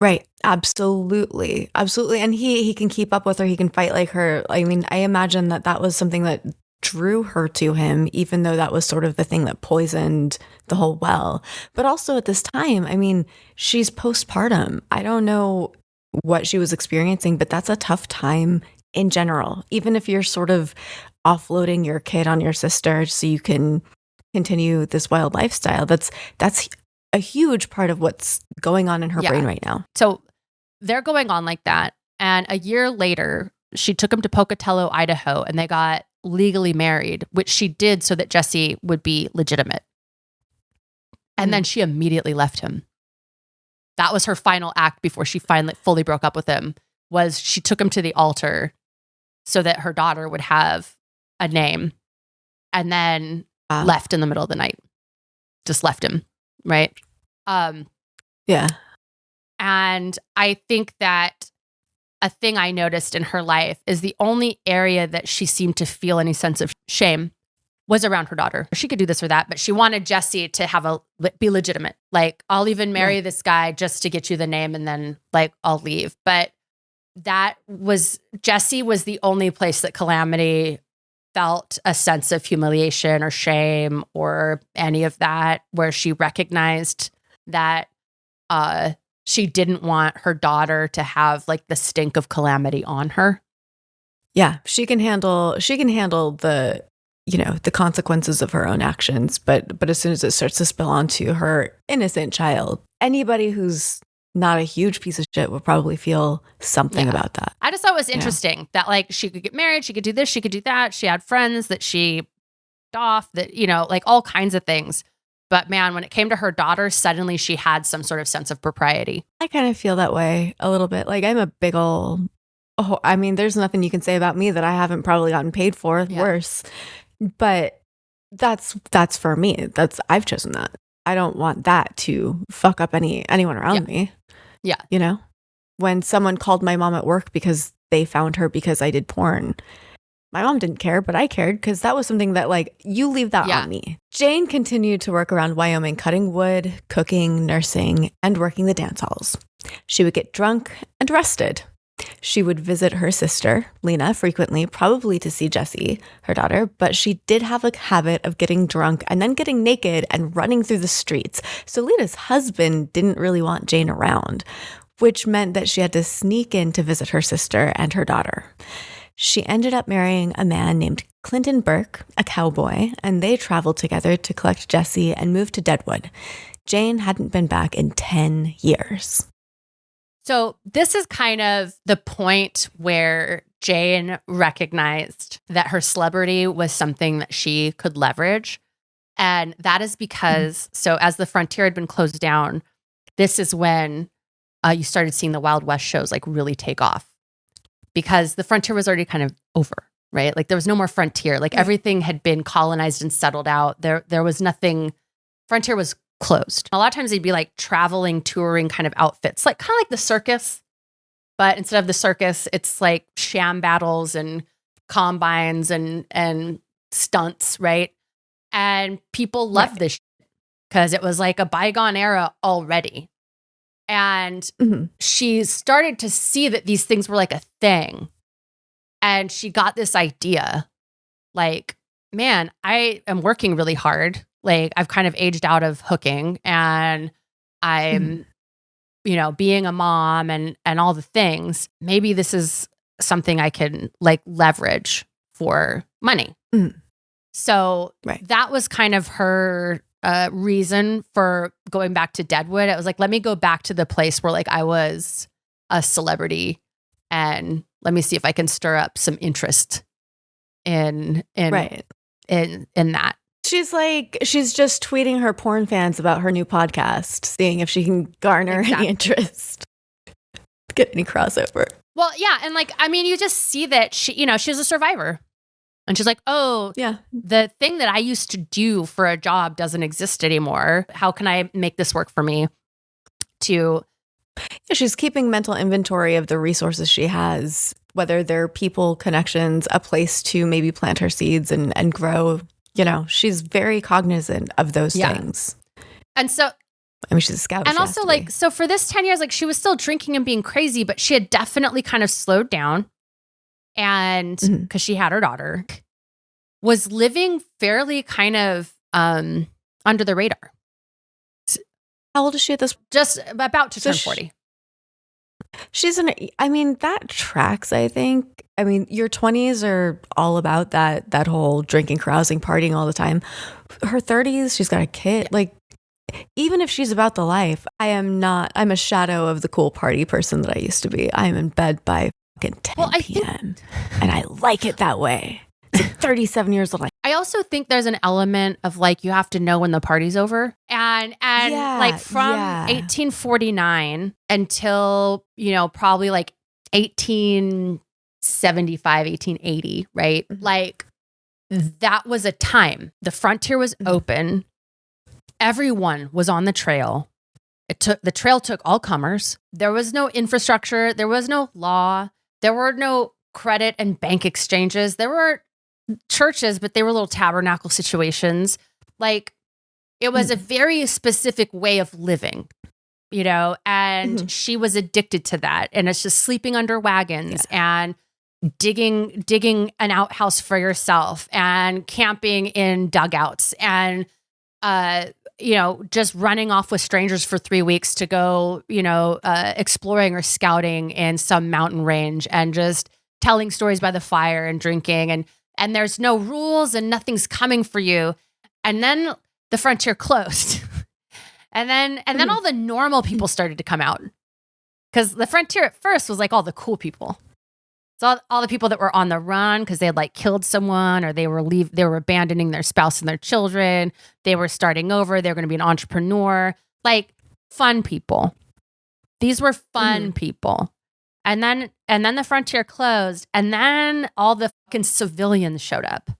Right. Absolutely. Absolutely. And he can keep up with her. He can fight like her. I mean, I imagine that was something that drew her to him, even though that was sort of the thing that poisoned the whole well. But also at this time, I mean, she's postpartum. I don't know what she was experiencing, but that's a tough time in general. Even if you're sort of offloading your kid on your sister so you can continue this wild lifestyle, that's a huge part of what's going on in her brain right now. So they're going on like that. And a year later, she took him to Pocatello, Idaho, and they got legally married, which she did so that Jesse would be legitimate. And then she immediately left him. That was her final act before she finally fully broke up with him, was she took him to the altar so that her daughter would have a name, and then left in the middle of the night. Just left him, right? Yeah. And I think that a thing I noticed in her life is the only area that she seemed to feel any sense of shame was around her daughter. She could do this or that, but she wanted Jesse to be legitimate. Like, I'll even marry this guy just to get you the name, and then like I'll leave. But Jesse was the only place that Calamity felt a sense of humiliation or shame or any of that, where she recognized that she didn't want her daughter to have like the stink of Calamity on her. Yeah, she can handle the the consequences of her own actions, but as soon as it starts to spill onto her innocent child, anybody who's not a huge piece of shit would probably feel something about that. I just thought it was interesting that like she could get married, she could do this, she could do that. She had friends that she off, that like all kinds of things. But man, when it came to her daughter, suddenly she had some sort of sense of propriety. I kind of feel that way a little bit. Like, I'm a big ol', I mean, there's nothing you can say about me that I haven't probably gotten paid for worse. But that's for me. I've chosen that. I don't want that to fuck up anyone around me. Yeah. When someone called my mom at work because they found her because I did porn, my mom didn't care, but I cared because that was something that, like, you leave that on me. Jane continued to work around Wyoming, cutting wood, cooking, nursing, and working the dance halls. She would get drunk and rested. She would visit her sister, Lena, frequently, probably to see Jessie, her daughter, but she did have a habit of getting drunk and then getting naked and running through the streets. So Lena's husband didn't really want Jane around, which meant that she had to sneak in to visit her sister and her daughter. She ended up marrying a man named Clinton Burke, a cowboy, and they traveled together to collect Jessie and moved to Deadwood. Jane hadn't been back in 10 years. So this is kind of the point where Jane recognized that her celebrity was something that she could leverage. And that is because, so as the frontier had been closed down, this is when you started seeing the Wild West shows like really take off. Because the frontier was already kind of over, right? Like there was no more frontier. Like everything had been colonized and settled out. There was nothing, frontier was closed. A lot of times they'd be like traveling, touring kind of outfits, like kind of like the circus. But instead of the circus, it's like sham battles and combines and stunts, right? And people loved this because it was like a bygone era already. And she started to see that these things were like a thing. And she got this idea, like, man, I am working really hard. Like, I've kind of aged out of hooking, and I'm, being a mom and all the things. Maybe this is something I can like leverage for money. So that was kind of her reason for going back to Deadwood. It was like, let me go back to the place where like I was a celebrity, and let me see if I can stir up some interest in that. She's just tweeting her porn fans about her new podcast, seeing if she can garner any interest. Get any crossover. Well, yeah. And like, I mean, you just see that she was a survivor. And she's like, oh, yeah, the thing that I used to do for a job doesn't exist anymore. How can I make this work for me? She's keeping mental inventory of the resources she has, whether they're people, connections, a place to maybe plant her seeds and grow. She's very cognizant of those things. And so, I mean, she's a scout. And also, like, so for this 10 years, like, she was still drinking and being crazy, but she had definitely kind of slowed down. And because she had her daughter, was living fairly kind of under the radar. How old is she at this? Just about to turn 40. That tracks, I think. I mean, your 20s are all about that whole drinking, carousing, partying all the time. Her 30s, she's got a kid. Like, even if she's about the life, I'm a shadow of the cool party person that I used to be. I am in bed by fucking 10 p.m. And I like it that way. It's like 37 years old. I also think there's an element of like, you have to know when the party's over. And like from 1849 until, probably like 1875, 1880, right? Like that was a time. The frontier was open. Everyone was on the trail. The trail took all comers. There was no infrastructure. There was no law. There were no credit and bank exchanges. There were churches, but they were little tabernacle situations. Like, it was a very specific way of living, and she was addicted to that. And it's just sleeping under wagons and digging an outhouse for yourself and camping in dugouts and, just running off with strangers for 3 weeks to go, exploring or scouting in some mountain range and just telling stories by the fire and drinking. And there's no rules and nothing's coming for you. And then the frontier closed. and then all the normal people started to come out. Because the frontier at first was like all the cool people. So all the people that were on the run because they had like killed someone, or they were abandoning their spouse and their children. They were starting over. They were going to be an entrepreneur. Like, fun people. These were fun people. And then the frontier closed, and then all the fucking civilians showed up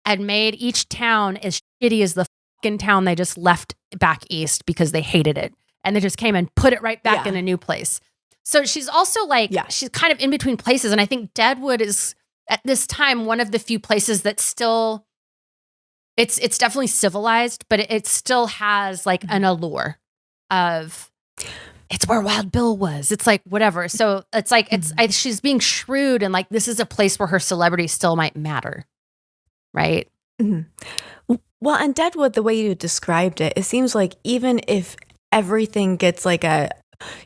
and made each town as shitty as the fucking town they just left back east because they hated it. And they just came and put it right back in a new place. So she's also like, she's kind of in between places. And I think Deadwood is at this time one of the few places that still, it's definitely civilized, but it still has like an allure of, it's where Wild Bill was. It's like, whatever. So it's like, she's being shrewd, and like, this is a place where her celebrity still might matter. Right. Well, and Deadwood, the way you described it, it seems like even if everything gets like a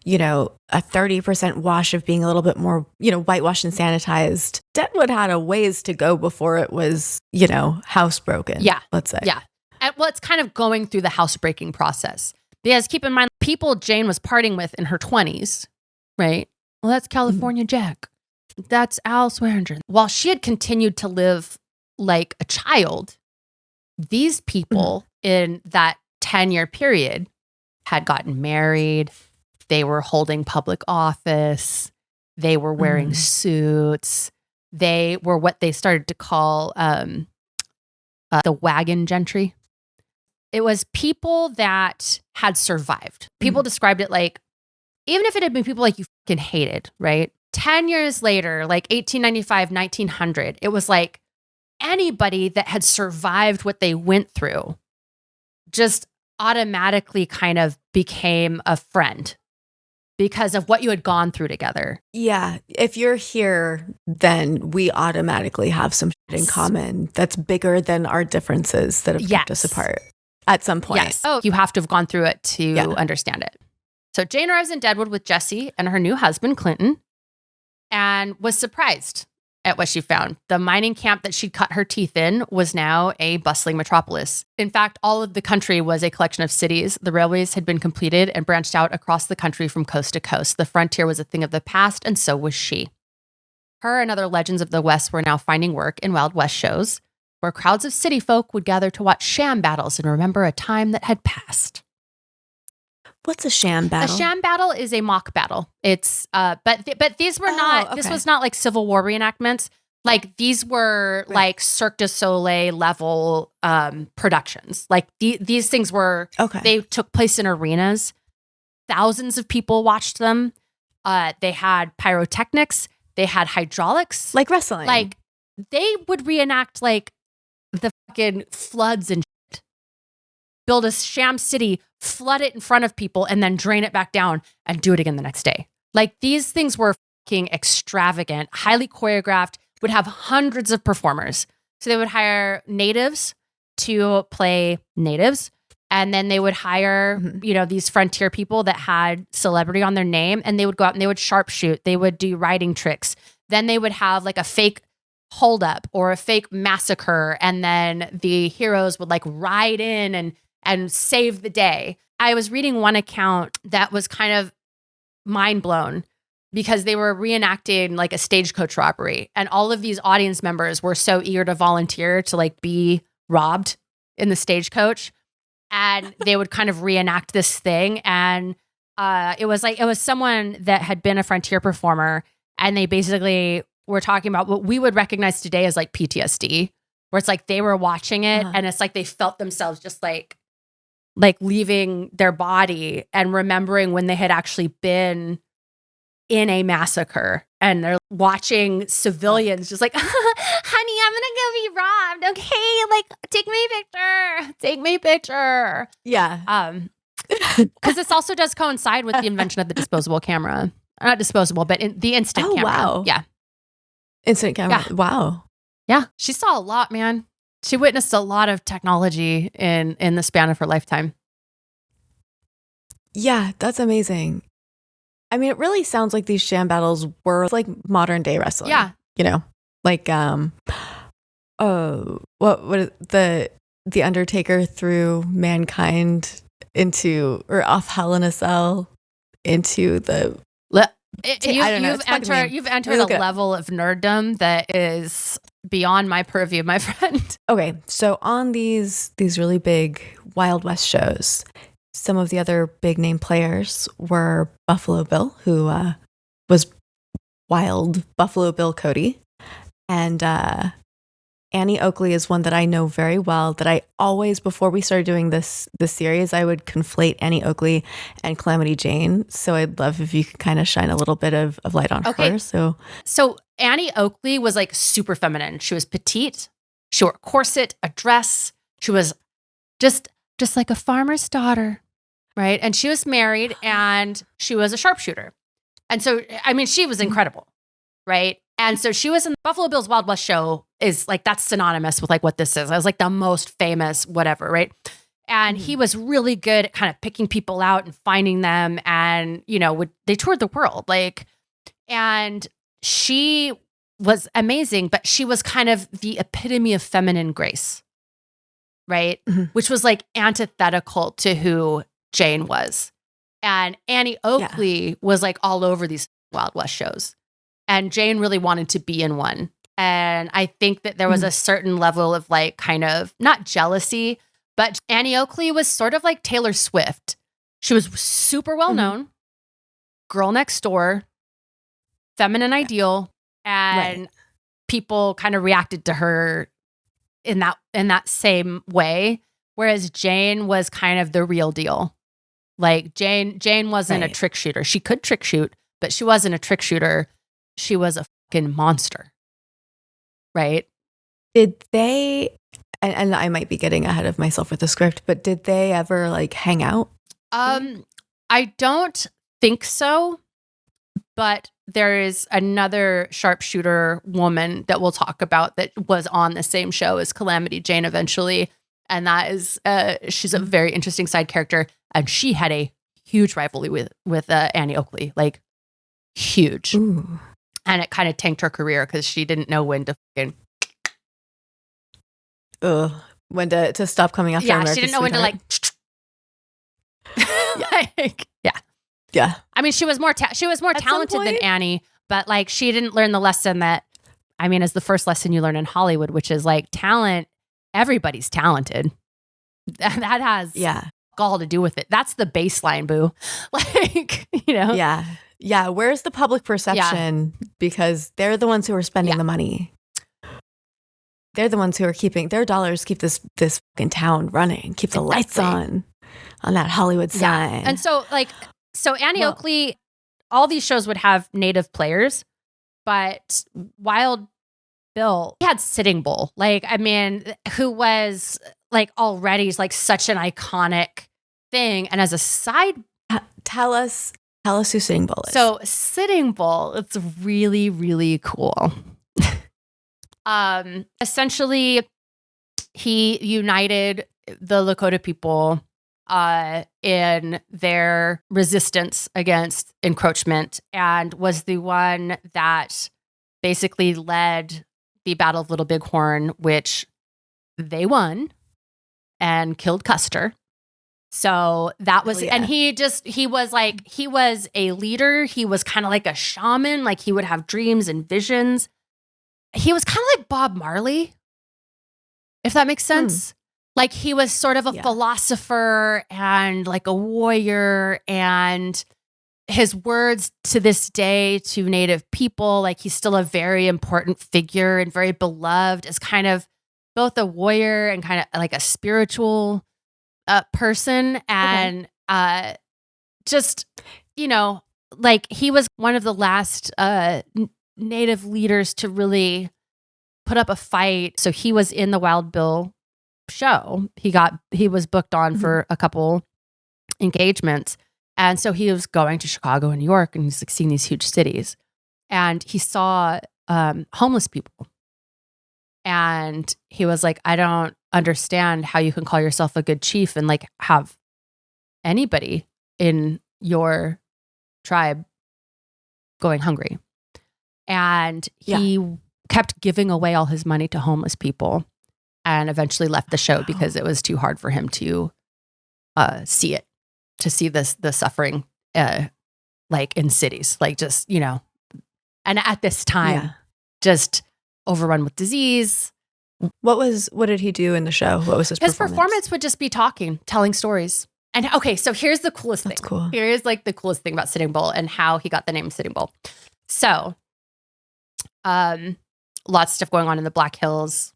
30% wash of being a little bit more, whitewashed and sanitized, Deadwood had a ways to go before it was, housebroken. Yeah. Let's say. Yeah. And, well, it's kind of going through the housebreaking process. Because keep in mind, people Jane was partying with in her 20s, right? Well, that's California Jack. That's Al Swearingen. While she had continued to live like a child, these people in that 10-year period had gotten married. They were holding public office. They were wearing suits. They were what they started to call the wagon gentry. It was people that had survived. People described it like, even if it had been people like you fucking hated, right? 10 years later, like 1895, 1900, it was like anybody that had survived what they went through just automatically kind of became a friend because of what you had gone through together. Yeah. If you're here, then we automatically have some shit in common that's bigger than our differences that have kept us apart at some point. Yes. Oh, you have to have gone through it to understand it. So Jane arrives in Deadwood with Jesse and her new husband, Clinton, and was surprised at what she found. The mining camp that she'd cut her teeth in was now a bustling metropolis. In fact, all of the country was a collection of cities. The railways had been completed and branched out across the country from coast to coast. The frontier was a thing of the past, and so was she. Her and other legends of the West were now finding work in Wild West shows, where crowds of city folk would gather to watch sham battles and remember a time that had passed. What's a sham battle? A sham battle is a mock battle. It's but these were not. Okay. This was not like Civil War reenactments. Like these were like Cirque du Soleil level productions. Like these things were. Okay. They took place in arenas. Thousands of people watched them. They had pyrotechnics. They had hydraulics. Like wrestling. Like they would reenact like the fucking floods and shit. Build a sham city, flood it in front of people, and then drain it back down and do it again the next day. Like these things were fucking extravagant, highly choreographed, would have hundreds of performers. So they would hire natives to play natives. And then they would hire, these frontier people that had celebrity on their name, and they would go out and they would sharpshoot. They would do riding tricks. Then they would have like a fake holdup or a fake massacre. And then the heroes would like ride in and save the day. I was reading one account that was kind of mind blown because they were reenacting like a stagecoach robbery, and all of these audience members were so eager to volunteer to like be robbed in the stagecoach, and they would kind of reenact this thing. And it was someone that had been a frontier performer, and they basically were talking about what we would recognize today as like PTSD, where it's like they were watching it and it's like they felt themselves just like leaving their body and remembering when they had actually been in a massacre, and they're watching civilians just like, honey, I'm gonna go be robbed. Okay, like take me a picture. Yeah. Because this also does coincide with the invention of the disposable camera. Not disposable, but the instant camera. Wow. Yeah. Instant camera. Yeah. Wow. Yeah. She saw a lot, man. She witnessed a lot of technology in the span of her lifetime. Yeah, that's amazing. I mean, it really sounds like these sham battles were like modern day wrestling. Yeah. Like what is the Undertaker threw mankind into, or off Hell in a Cell into the I don't know. You've entered a level of nerddom that is beyond my purview, my friend. Okay, so on these really big Wild West shows, some of the other big name players were Buffalo Bill, who was Wild Buffalo Bill Cody, and Annie Oakley is one that I know very well, that I always, before we started doing this series, I would conflate Annie Oakley and Calamity Jane. So I'd love if you could kind of shine a little bit of light on her. So Annie Oakley was like super feminine. She was petite. She wore a corset, a dress. She was just like a farmer's daughter, right? And she was married, and she was a sharpshooter. And so, I mean, she was incredible, right? And so she was in Buffalo Bill's Wild West show, is like, that's synonymous with like what this is. I was like the most famous whatever, right? And he was really good at kind of picking people out and finding them, and they toured the world, and she was amazing, but she was kind of the epitome of feminine grace, right? Mm-hmm. Which was like antithetical to who Jane was. And Annie Oakley was like all over these Wild West shows. And Jane really wanted to be in one. And I think that there was a certain level of like kind of not jealousy, but Annie Oakley was sort of like Taylor Swift. She was super well known, girl next door, feminine ideal, and people kind of reacted to her in that same way. Whereas Jane was kind of the real deal. Like Jane wasn't a trick shooter. She could trick shoot, but she wasn't a trick shooter. She was a fucking monster. Right? Did they, and I might be getting ahead of myself with the script, but did they ever like hang out? I don't think so, but there is another sharpshooter woman that we'll talk about that was on the same show as Calamity Jane eventually. And that is, she's a very interesting side character. And she had a huge rivalry with Annie Oakley, like huge. Ooh. And it kind of tanked her career because she didn't know when to fucking... When to stop coming after America's she didn't know when to Yeah. I mean, she was more talented than Annie, but like she didn't learn the lesson that, I mean, is the first lesson you learn in Hollywood, which is like talent. Everybody's talented. That has all to do with it. That's the baseline, boo. Like, you know. Yeah. Where's the public perception? Because they're the ones who are spending the money. They're the ones who are keeping their dollars, keep this fucking town running, keep the lights on that Hollywood sign. And so Annie Oakley, all these shows would have native players, but Wild Bill, he had Sitting Bull, like, I mean, who was like already like such an iconic thing. And as a side, tell us who Sitting Bull is. So Sitting Bull, it's really, really cool. Essentially, he united the Lakota people in their resistance against encroachment and was the one that basically led the Battle of Little Bighorn, which they won and killed Custer. So that was, and he was a leader. He was kind of like a shaman. Like he would have dreams and visions. He was kind of like Bob Marley, if that makes sense. Like he was sort of a philosopher and like a warrior, and his words to this day to Native people, like he's still a very important figure and very beloved as kind of both a warrior and kind of like a spiritual person. And just, you know, like he was one of the last Native leaders to really put up a fight. So he was in the Wild Bill show. He was booked on for a couple engagements. And so he was going to Chicago and New York, and he's like seeing these huge cities. And he saw homeless people. And he was like, I don't understand how you can call yourself a good chief and like have anybody in your tribe going hungry. And he kept giving away all his money to homeless people and eventually left the show because it was too hard for him to see the suffering like in cities, like just, you know, and at this time just overrun with disease. What did he do in the show? What was his performance? His performance would just be telling stories. And okay, so here's the coolest thing. Cool. Here's like the coolest thing about Sitting Bull and how he got the name Sitting Bull. So, lots of stuff going on in the Black Hills,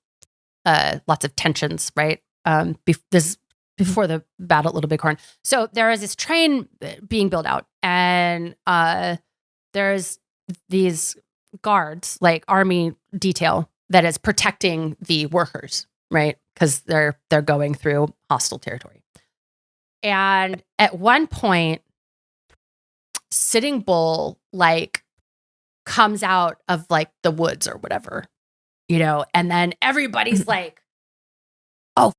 lots of tensions, right? This before the Battle at Little Bighorn. So there is this train being built out, and there's these guards, like army detail, that is protecting the workers, right? Because they're going through hostile territory. And at one point, Sitting Bull like comes out of like the woods or whatever, you know, and then everybody's like, oh,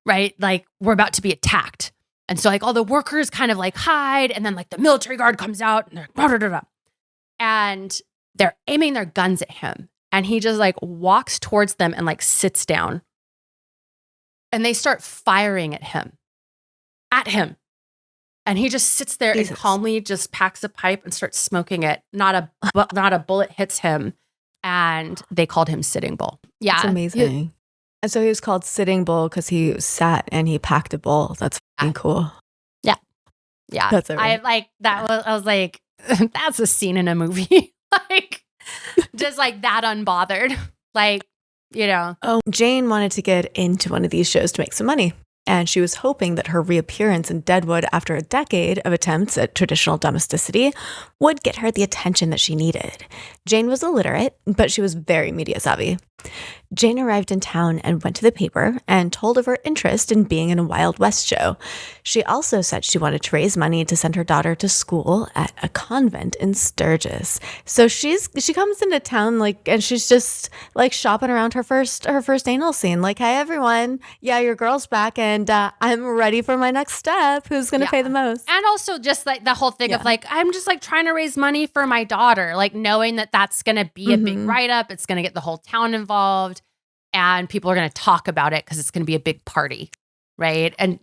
right? Like we're about to be attacked. And so like all the workers kind of like hide, and then like the military guard comes out and they're and they're aiming their guns at him. And he just like walks towards them and like sits down, and they start firing at him. And he just sits there and calmly just packs a pipe and starts smoking it. Not a bullet hits him. And they called him Sitting Bull. Yeah. It's amazing. And so he was called Sitting Bull because he sat and he packed a bowl. That's fucking cool. Yeah. Yeah. That's I like that. I was like, that's a scene in a movie. Like, just like that unbothered. Like, you know. Oh, Jane wanted to get into one of these shows to make some money. And she was hoping that her reappearance in Deadwood after a decade of attempts at traditional domesticity would get her the attention that she needed. Jane was illiterate, but she was very media savvy. Jane arrived in town and went to the paper and told of her interest in being in a Wild West show. She also said she wanted to raise money to send her daughter to school at a convent in Sturgis. So she comes into town and she's just shopping around her first anal scene. Like, hey everyone, yeah, your girl's back and I'm ready for my next step. Who's gonna pay the most? And also just the whole thing of I'm just trying to raise money for my daughter, knowing that that's gonna be a big write up. It's gonna get the whole town involved. And people are going to talk about it because it's going to be a big party, right? And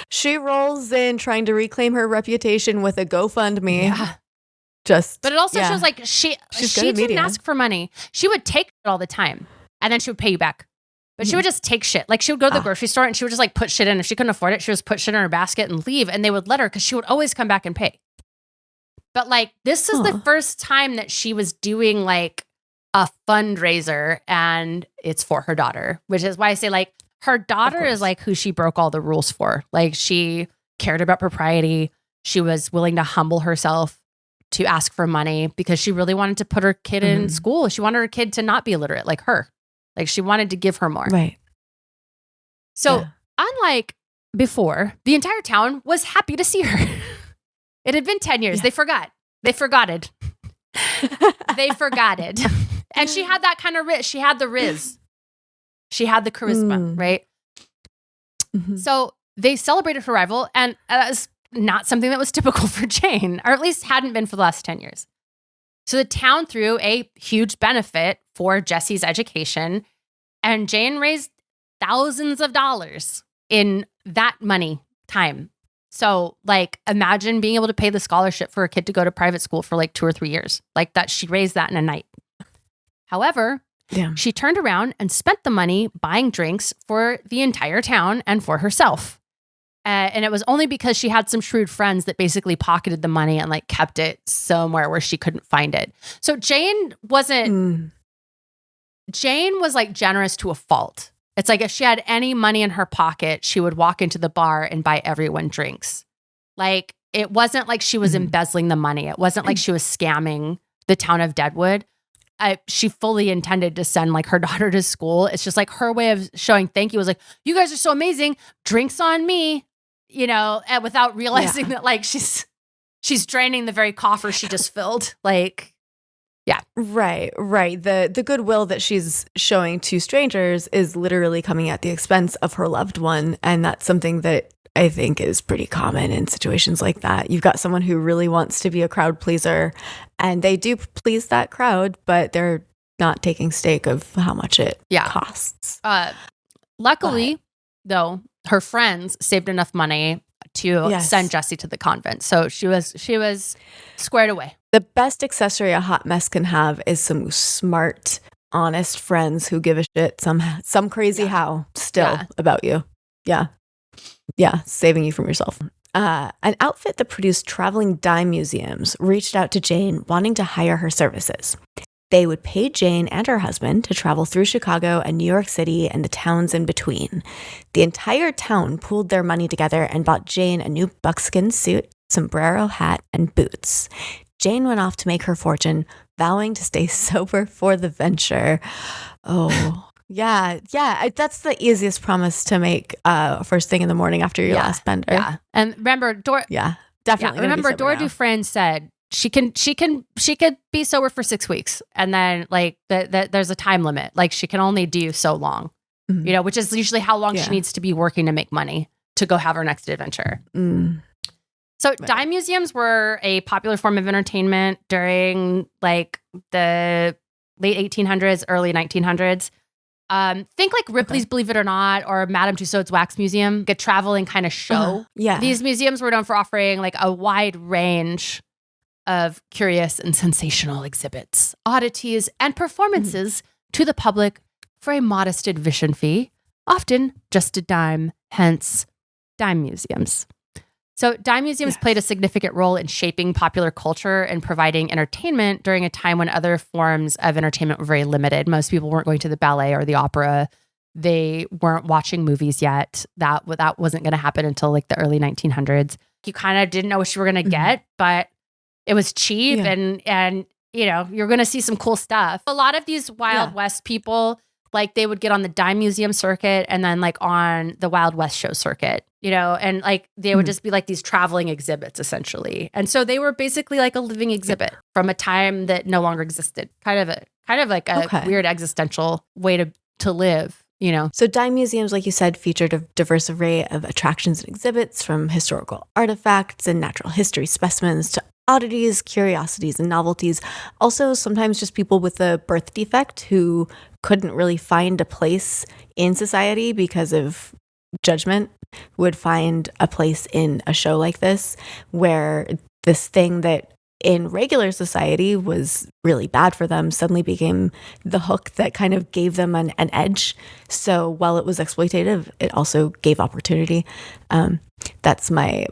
she rolls in trying to reclaim her reputation with a GoFundMe. Yeah. But it also shows she didn't ask for money. She would take it all the time, and then she would pay you back. But she would just take shit. She would go to the grocery store and she would just put shit in. If she couldn't afford it, she would just put shit in her basket and leave. And they would let her because she would always come back and pay. But this is the first time that she was doing a fundraiser, and it's for her daughter, which is why I say her daughter is who she broke all the rules for. She cared about propriety. She was willing to humble herself to ask for money because she really wanted to put her kid in school. She wanted her kid to not be illiterate like her. She wanted to give her more. Right. So unlike before, the entire town was happy to see her. It had been 10 years. Yeah. They forgot it. They forgot it. And she had that kind of riz. She had the riz. She had the charisma, right? Mm-hmm. So they celebrated her arrival, and that was not something that was typical for Jane, or at least hadn't been for the last 10 years. So the town threw a huge benefit for Jessie's education, and Jane raised thousands of dollars in that time. So imagine being able to pay the scholarship for a kid to go to private school for 2 or 3 years. That she raised that in a night. However, she turned around and spent the money buying drinks for the entire town and for herself. And it was only because she had some shrewd friends that basically pocketed the money and kept it somewhere where she couldn't find it. So Jane wasn't, Jane was generous to a fault. It's if she had any money in her pocket, she would walk into the bar and buy everyone drinks. It wasn't she was embezzling the money. It wasn't she was scamming the town of Deadwood. She fully intended to send her daughter to school. It's just her way of showing thank you was you guys are so amazing. Drinks on me, and without realizing that she's draining the very coffer she just filled. Yeah. Right. The goodwill that she's showing to strangers is literally coming at the expense of her loved one. And that's something that I think is pretty common in situations like that. You've got someone who really wants to be a crowd pleaser, and they do please that crowd, but they're not taking stake of how much it costs. Luckily, though, her friends saved enough money to send Jessie to the convent. So she was squared away. The best accessory a hot mess can have is some smart, honest friends who give a shit some crazy how still about you. Yeah, saving you from yourself. An outfit that produced traveling dime museums reached out to Jane wanting to hire her services. They would pay Jane and her husband to travel through Chicago and New York City and the towns in between. The entire town pooled their money together and bought Jane a new buckskin suit, sombrero hat, and boots. Jane went off to make her fortune, vowing to stay sober for the venture. Oh, yeah. That's the easiest promise to make first thing in the morning after your last bender. Yeah. And remember, Dora. Yeah, definitely. Yeah, remember, Dora Dufran said she could be sober for 6 weeks, and then there's a time limit. She can only do so long, which is usually how long she needs to be working to make money to go have her next adventure. So dime museums were a popular form of entertainment during the late 1800s, early 1900s. Think Ripley's Believe It or Not or Madame Tussauds Wax Museum, a traveling kind of show. These museums were known for offering a wide range of curious and sensational exhibits, oddities, and performances to the public for a modest admission fee, often just a dime, hence dime museums. So dime museums played a significant role in shaping popular culture and providing entertainment during a time when other forms of entertainment were very limited. Most people weren't going to the ballet or the opera. They weren't watching movies yet. That wasn't going to happen until the early 1900s. You kind of didn't know what you were going to get, but it was cheap and you're going to see some cool stuff. A lot of these Wild West people Like they would get on the Dime Museum circuit and then like on the Wild West show circuit, and like they would just be like these traveling exhibits essentially. And so they were basically like a living exhibit from a time that no longer existed. Kind of like a weird existential way to live. So Dime museums, like you said, featured a diverse array of attractions and exhibits, from historical artifacts and natural history specimens to oddities, curiosities, and novelties. Also, sometimes just people with a birth defect who couldn't really find a place in society because of judgment would find a place in a show like this, where this thing that in regular society was really bad for them suddenly became the hook that kind of gave them an edge. So while it was exploitative, it also gave opportunity. That's my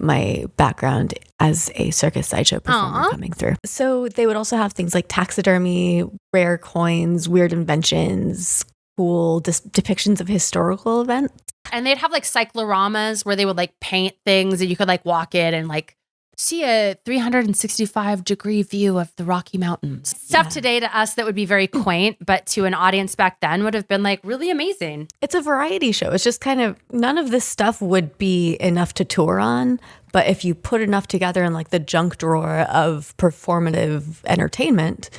background as a circus sideshow performer coming through. So they would also have things like taxidermy, rare coins, weird inventions, cool depictions of historical events. And they'd have like cycloramas where they would like paint things and you could like walk in and like see a 365-degree view of the Rocky Mountains. Stuff today to us that would be very quaint, but to an audience back then would have been like really amazing. It's a variety show. It's just kind of, none of this stuff would be enough to tour on, but if you put enough together in like the junk drawer of performative entertainment,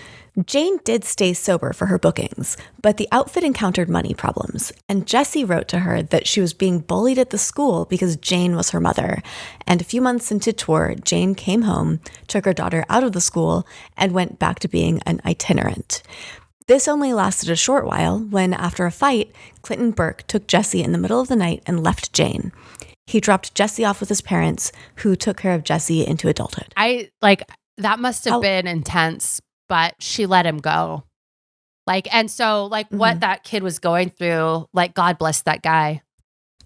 Jane did stay sober for her bookings, but the outfit encountered money problems, and Jessie wrote to her that she was being bullied at the school because Jane was her mother. And a few months into tour, Jane came home, took her daughter out of the school, and went back to being an itinerant. This only lasted a short while when, after a fight, Clinton Burke took Jessie in the middle of the night and left Jane. He dropped Jessie off with his parents, who took care of Jessie into adulthood. That must have been intense. But she let him go. What that kid was going through, like, God bless that guy.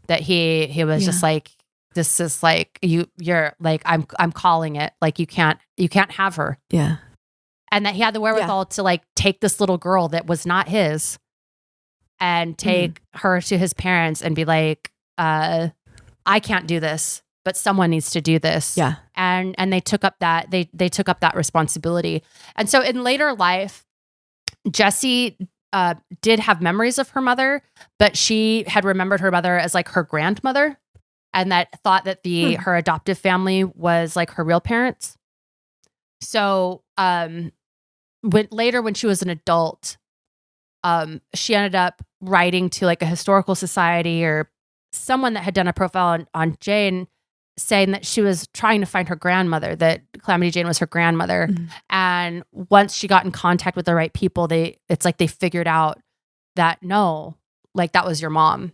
That he was just like, this is like, you're like, I'm calling it. Like, you can't have her. Yeah. And that he had the wherewithal to like take this little girl that was not his and take her to his parents and be like, I can't do this, but someone needs to do this. Yeah. And they took up that they took up that responsibility. And so in later life, Jessie did have memories of her mother, but she had remembered her mother as like her grandmother, and that thought that her adoptive family was like her real parents. So when she was an adult, she ended up writing to like a historical society or someone that had done a profile on Jane, saying that she was trying to find her grandmother, that Calamity Jane was her grandmother. Mm-hmm. And once she got in contact with the right people, it's like they figured out that no, like that was your mom.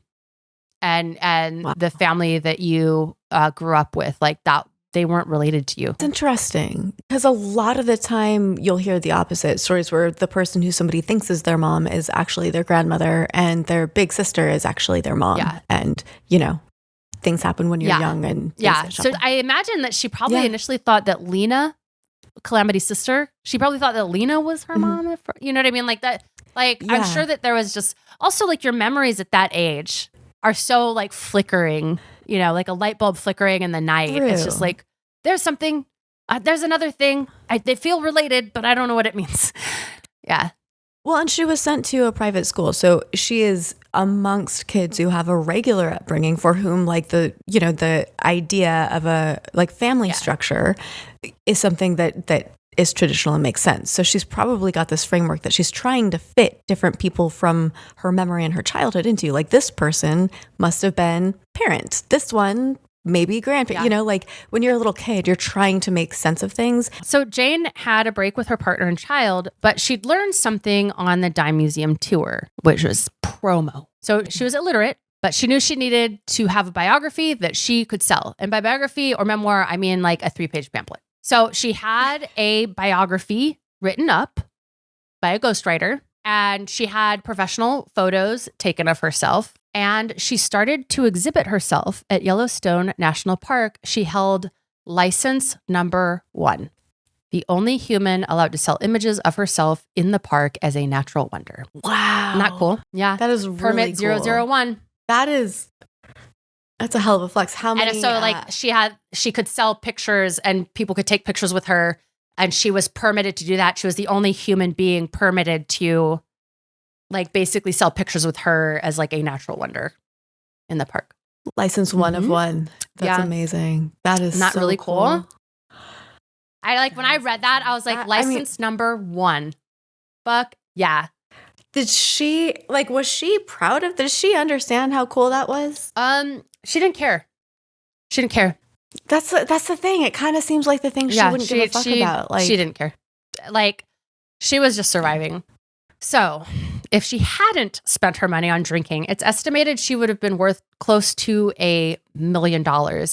And the family that you grew up with, like that, they weren't related to you. It's interesting because a lot of the time you'll hear the opposite stories where the person who somebody thinks is their mom is actually their grandmother and their big sister is actually their mom. Yeah. And, things happen when you're young. And so I imagine that she probably initially thought that Lena, Calamity's sister, she probably thought that Lena was her mom. You know what I mean? Like that, like I'm sure that there was just also like your memories at that age are so like flickering, like a light bulb flickering in the night. True. It's just like, there's something, there's another thing. They feel related, but I don't know what it means. Yeah. Well, and she was sent to a private school. So she is amongst kids who have a regular upbringing for whom like the idea of a like family structure is something that is traditional and makes sense. So she's probably got this framework that she's trying to fit different people from her memory and her childhood into. Like this person must have been parent. This one maybe grandparent. Like when you're a little kid, you're trying to make sense of things. So Jane had a break with her partner and child, but she'd learned something on the Dime Museum tour, which was promo. So she was illiterate, but she knew she needed to have a biography that she could sell. And by biography or memoir, I mean like a 3-page pamphlet. So she had a biography written up by a ghostwriter, and she had professional photos taken of herself. And she started to exhibit herself at Yellowstone National Park. She held license number 1, the only human allowed to sell images of herself in the park as a natural wonder. Wow. Isn't that cool? Yeah. That is really Permit cool. 001. That's a hell of a flex. How many? And so like she could sell pictures and people could take pictures with her, and she was permitted to do that. She was the only human being permitted to like basically sell pictures with her as like a natural wonder in the park. License one of one. That's amazing. That is not so really cool. I like when I That's read that, I was like, license number 1. Fuck yeah. Did she was she proud of? Did she understand how cool that was? She didn't care. She didn't care. That's the thing. It kind of seems like the thing she wouldn't give a fuck about. Like she didn't care. Like she was just surviving. So if she hadn't spent her money on drinking, it's estimated she would have been worth close to $1 million,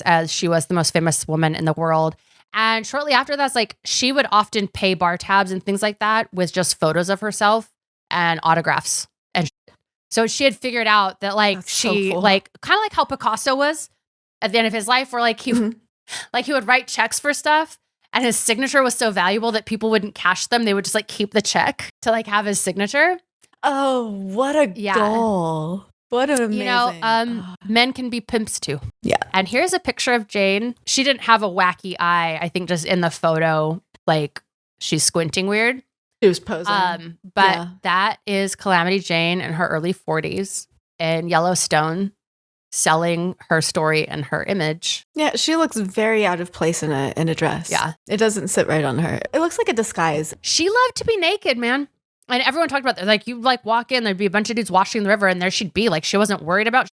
as she was the most famous woman in the world. And shortly after that, like she would often pay bar tabs and things like that with just photos of herself and autographs. And so she had figured out that like That's she so cool. like kind of like how Picasso was at the end of his life, where like he would write checks for stuff. And his signature was so valuable that people wouldn't cash them. They would just like keep the check to like have his signature. Oh, what a goal. What an amazing. Men can be pimps too. Yeah. And here's a picture of Jane. She didn't have a wacky eye. I think just in the photo, like she's squinting weird. She was posing. But that is Calamity Jane in her early 40s in Yellowstone, selling her story and her image. Yeah, she looks very out of place in a dress. Yeah. It doesn't sit right on her. It looks like a disguise. She loved to be naked, man. And everyone talked about that. Like you like walk in, there'd be a bunch of dudes washing the river, and there she'd be. Like she wasn't worried about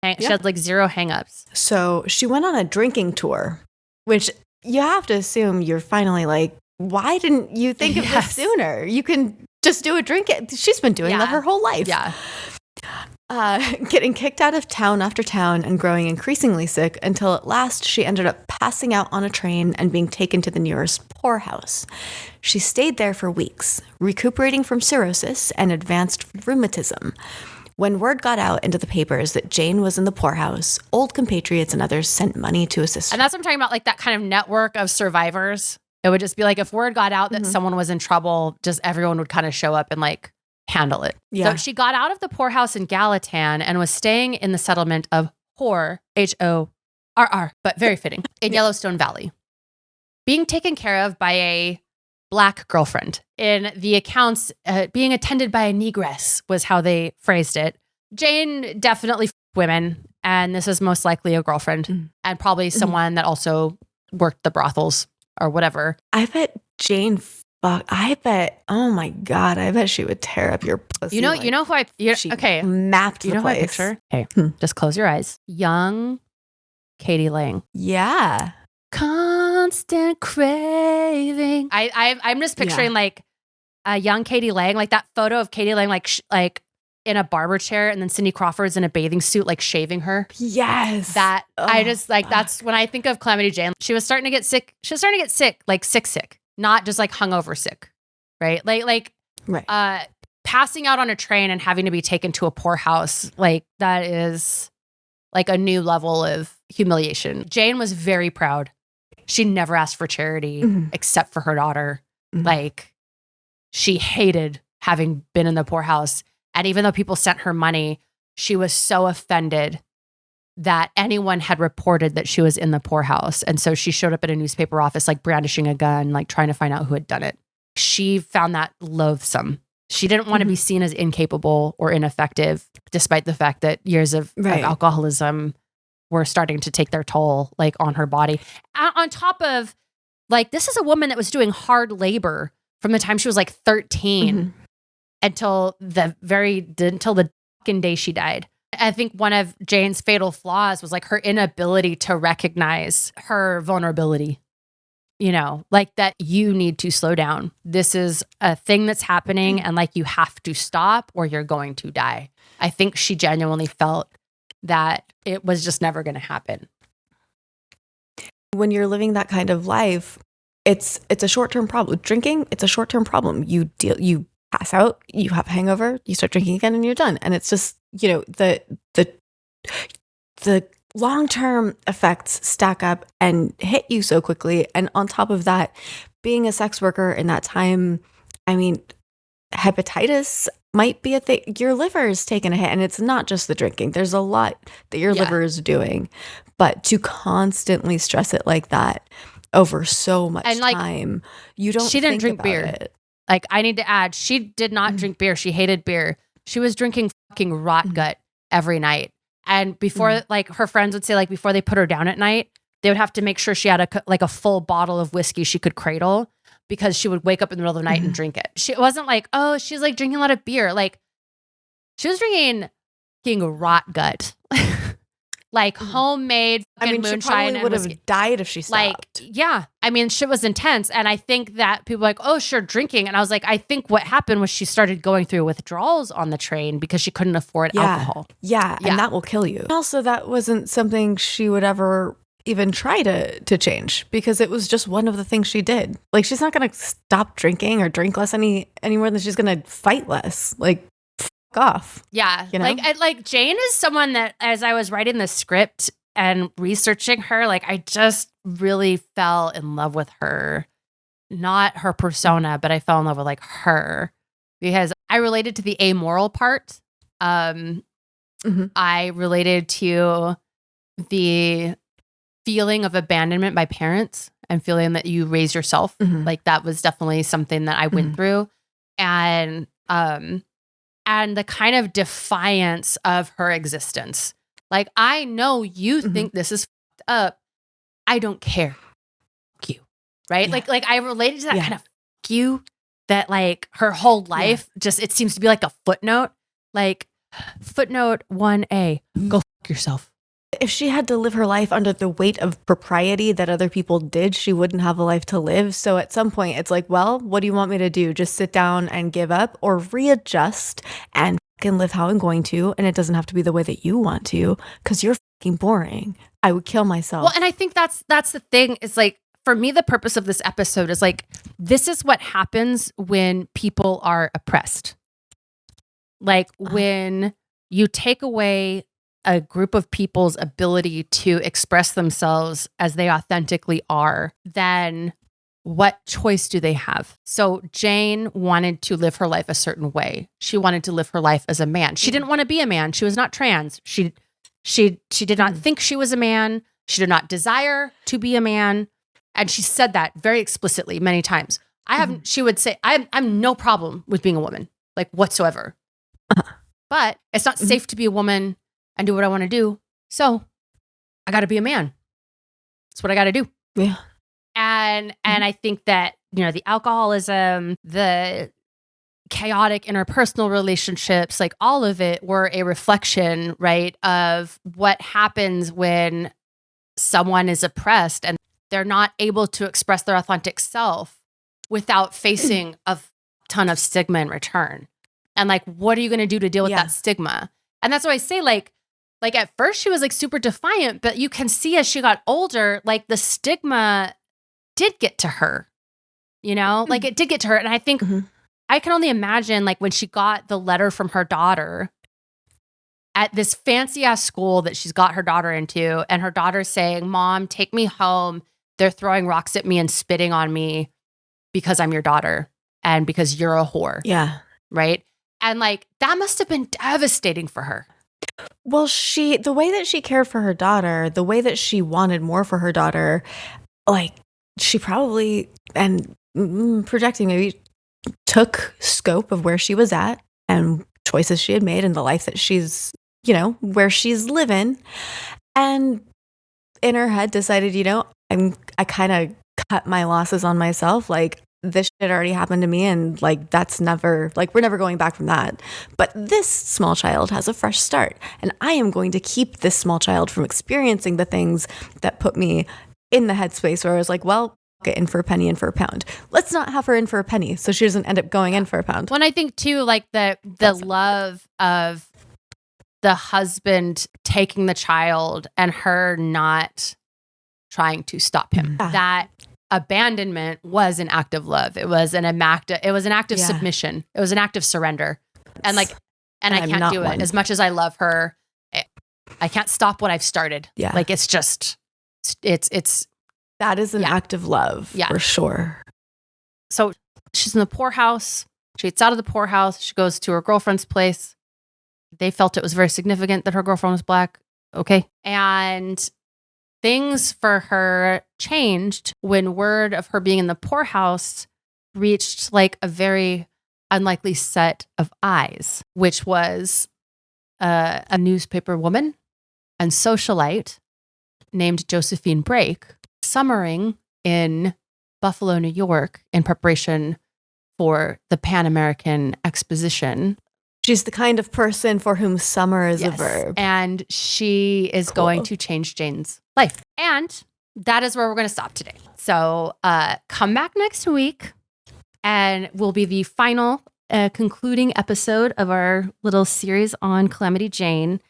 shit. She had like zero hangups. So she went on a drinking tour, which you have to assume you're finally like, why didn't you think of this sooner? You can just do a drink. She's been doing that her whole life. Yeah. Getting kicked out of town after town and growing increasingly sick until at last she ended up passing out on a train and being taken to the nearest poorhouse. She stayed there for weeks, recuperating from cirrhosis and advanced rheumatism. When word got out into the papers that Jane was in the poorhouse, old compatriots and others sent money to assist her. And that's what I'm talking about, like that kind of network of survivors. It would just be like if word got out that someone was in trouble, just everyone would kind of show up and like handle it. Yeah. So she got out of the poorhouse in Gallatin and was staying in the settlement of Horror, Horrr, but very fitting, in Yellowstone Valley, being taken care of by a Black girlfriend. In the accounts, being attended by a negress was how they phrased it. Jane definitely women, and this is most likely a girlfriend and probably someone that also worked the brothels or whatever. I bet Jane I bet, oh my God, I bet she would tear up your pussy. You know who okay. Mapped the you know place. Who I picture? Hey, just close your eyes. Young Katie Lang. Yeah. Constant craving. I'm just picturing like a young Katie Lang, like that photo of Katie Lang, like in a barber chair, and then Cindy Crawford's in a bathing suit, like shaving her. Yes. That I just like, that's when I think of Calamity Jane. She was starting to get sick. She was starting to get sick, like sick. Not just like hungover sick, right? Like passing out on a train and having to be taken to a poorhouse, like that is like a new level of humiliation. Jane was very proud. She never asked for charity except for her daughter. Like she hated having been in the poorhouse. And even though people sent her money, she was so offended that anyone had reported that she was in the poorhouse. And so she showed up at a newspaper office, like brandishing a gun, like trying to find out who had done it. She found that loathsome. She didn't want to be seen as incapable or ineffective, despite the fact that years of alcoholism were starting to take their toll, like on her body. On top of, like, this is a woman that was doing hard labor from the time she was like 13 until the fucking day she died. I think one of Jane's fatal flaws was like her inability to recognize her vulnerability. You know, like that you need to slow down. This is a thing that's happening and like you have to stop or you're going to die. I think she genuinely felt that it was just never going to happen. When you're living that kind of life, it's a short-term problem. Drinking, it's a short-term problem. You pass out, you have a hangover, you start drinking again and you're done. And it's just, the long-term effects stack up and hit you so quickly. And on top of that, being a sex worker in that time, I mean, hepatitis might be a thing. Your liver is taking a hit, and it's not just the drinking. There's a lot that your liver is doing. But to constantly stress it like that over so much time, you don't. She didn't think drink about beer. it. Like, I need to add, she did not drink beer. She hated beer. She was drinking fucking rot gut every night. And before, like, her friends would say, like, before they put her down at night, they would have to make sure she had a full bottle of whiskey she could cradle, because she would wake up in the middle of the night and drink it. It wasn't like, oh, she's like drinking a lot of beer. Like, she was drinking fucking rot gut. Like homemade fucking moonshine. She probably would have died if she stopped. Like, yeah. I mean, shit was intense. And I think that people were like, oh, sure, drinking. And I was like, I think what happened was she started going through withdrawals on the train because she couldn't afford alcohol. Yeah, and that will kill you. Also, that wasn't something she would ever even try to change, because it was just one of the things she did. Like, she's not going to stop drinking or drink less any more than she's going to fight less. Like, off. Yeah. You know? Like Jane is someone that, as I was writing the script and researching her, like, I just really fell in love with her. Not her persona, but I fell in love with like her, because I related to the amoral part. I related to the feeling of abandonment by parents and feeling that you raise yourself. Like, that was definitely something that I went through. And the kind of defiance of her existence. Like, I know you think this is fucked up. I don't care. Fuck you. Right? Yeah. Like I related to that kind of fuck you, that like her whole life just, it seems to be like a footnote. Like, footnote 1A, go fuck yourself. If she had to live her life under the weight of propriety that other people did, she wouldn't have a life to live. So at some point, it's like, well, what do you want me to do? Just sit down and give up, or readjust and fucking live how I'm going to? And it doesn't have to be the way that you want to, because you're fucking boring. I would kill myself. Well, and I think that's the thing, is like, for me, the purpose of this episode is like, this is what happens when people are oppressed. Like, when you take away a group of people's ability to express themselves as they authentically are, then what choice do they have? So Jane wanted to live her life a certain way. She wanted to live her life as a man. She didn't want to be a man. She was not trans. She did not think she was a man. She did not desire to be a man. And she said that very explicitly many times. She would say, I'm no problem with being a woman, like, whatsoever. But it's not safe to be a woman and do what I want to do. So I got to be a man. That's what I got to do. Yeah. And I think that, you know, the alcoholism, the chaotic interpersonal relationships, like, all of it were a reflection, right, of what happens when someone is oppressed and they're not able to express their authentic self without facing a ton of stigma in return. And like, what are you going to do to deal with that stigma? And that's why I say, like at first she was like super defiant, but you can see as she got older, like, the stigma did get to her, you know, like, it did get to her. And I think I can only imagine, like, when she got the letter from her daughter at this fancy ass school that she's got her daughter into, and her daughter saying, Mom, take me home. They're throwing rocks at me and spitting on me because I'm your daughter and because you're a whore. Yeah. Right. And like, that must have been devastating for her. Well, the way that she cared for her daughter, the way that she wanted more for her daughter, like, she probably, and projecting, maybe took scope of where she was at and choices she had made and the life that she's, you know, where she's living, and in her head decided, you know, I kind of cut my losses on myself. Like, this shit already happened to me, and like, that's never, like, we're never going back from that. But this small child has a fresh start, and I am going to keep this small child from experiencing the things that put me in the headspace where I was like, well, get in for a penny, in for a pound. Let's not have her in for a penny so she doesn't end up going in for a pound. Well, I think too, like, the love of the husband taking the child and her not trying to stop him. That abandonment was an act of love. It was an act of submission. It was an act of surrender. And like, and I can't do it. As much as I love her, I can't stop what I've started. Yeah. Like, it's just, it's that is an act of love, for sure. So she's in the poorhouse. She gets out of the poorhouse. She goes to her girlfriend's place. They felt it was very significant that her girlfriend was Black. Okay. And things for her changed when word of her being in the poorhouse reached like a very unlikely set of eyes, which was a newspaper woman and socialite named Josephine Brake, summering in Buffalo, New York, in preparation for the Pan American Exposition. She's the kind of person for whom summer is a Yes. verb. And she is going to change Jane's life. And that is where we're going to stop today. So come back next week, and will be the final concluding episode of our little series on Calamity Jane,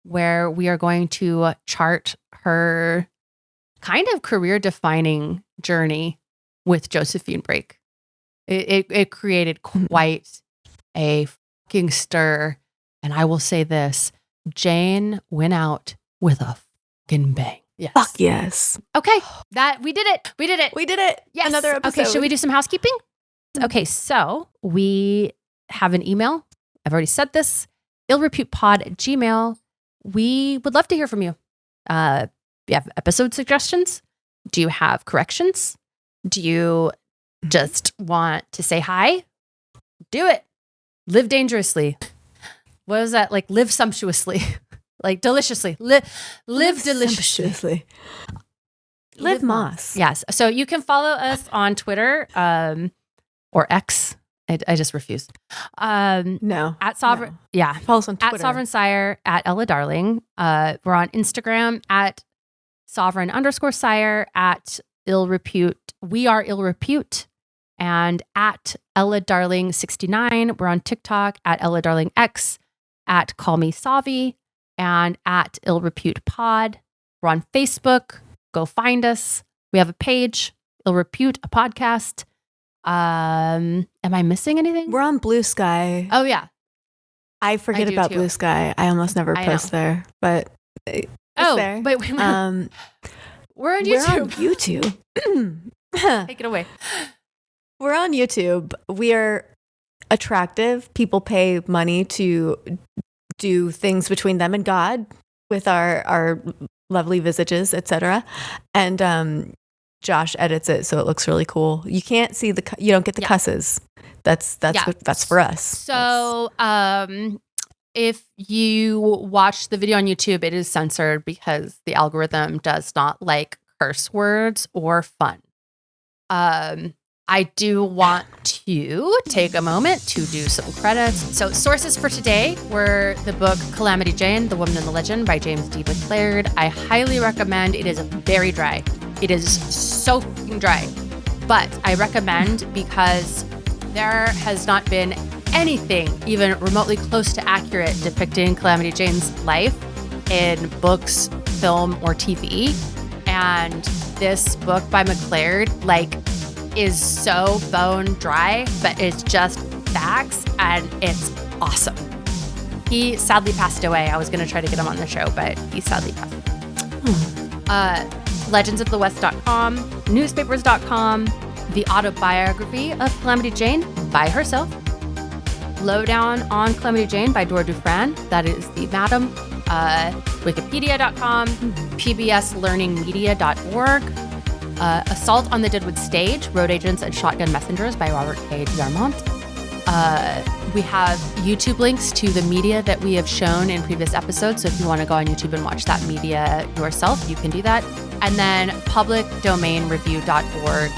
where we are going to chart her kind of career-defining journey with Josephine Brake. It created quite a fucking stir, and I will say this: Jane went out with a fucking bang. Yes. Fuck yes. Okay, that we did it. We did it. We did it. Yes. Another episode. Okay, should we do some housekeeping? Okay, so we have an email. I've already said this. illreputepod@gmail.com. We would love to hear from you. Do you have episode suggestions? Do you have corrections? Do you just want to say hi? Do it. Live dangerously. What is that? Like, live sumptuously. Like, deliciously. Live deliciously. Live Moss. Yes. So you can follow us on Twitter or X. I just refuse. No. At Sovereign. No. Yeah. Follow us on Twitter. At Sovereign Syre, at Ella Darling. We're on Instagram at Sovereign_Syre, at illrepute. We are illrepute. And at Ella Darling 69. We're on TikTok at Ella Darling X, at Call Me Savi, and at illreputepod. We're on Facebook. Go find us. We have a page, Ill Repute, a podcast. Am I missing anything? We're on Blue Sky. Oh yeah. I forget do about too. Blue Sky. I almost never post there, but it's there. Wait. We're on YouTube. We're on YouTube. Take it away. We're on YouTube. We are attractive. People pay money to do things between them and God with our lovely visages, etc. And Josh edits it so it looks really cool. You can't see you don't get the cusses. That's for us. So if you watch the video on YouTube, it is censored because the algorithm does not like curse words or fun. I do want to take a moment to do some credits. So sources for today were the book Calamity Jane, The Woman and the Legend by James D. McLaird. I highly recommend. It is very dry. It is so fucking dry. But I recommend because there has not been anything even remotely close to accurate depicting Calamity Jane's life in books, film, or TV. And this book by McLaird, is so bone dry, but it's just facts, and it's awesome. He sadly passed away. I was going to try to get him on the show, but he sadly passed away. Legendsofthewest.com, newspapers.com, the autobiography of Calamity Jane by herself, Lowdown on Calamity Jane by Dora Dufran, that is the madam, wikipedia.com, pbslearningmedia.org, Assault on the Deadwood Stage, Road Agents and Shotgun Messengers by Robert K. DeArment. We have YouTube links to the media that we have shown in previous episodes. So if you want to go on YouTube and watch that media yourself, you can do that. And then publicdomainreview.org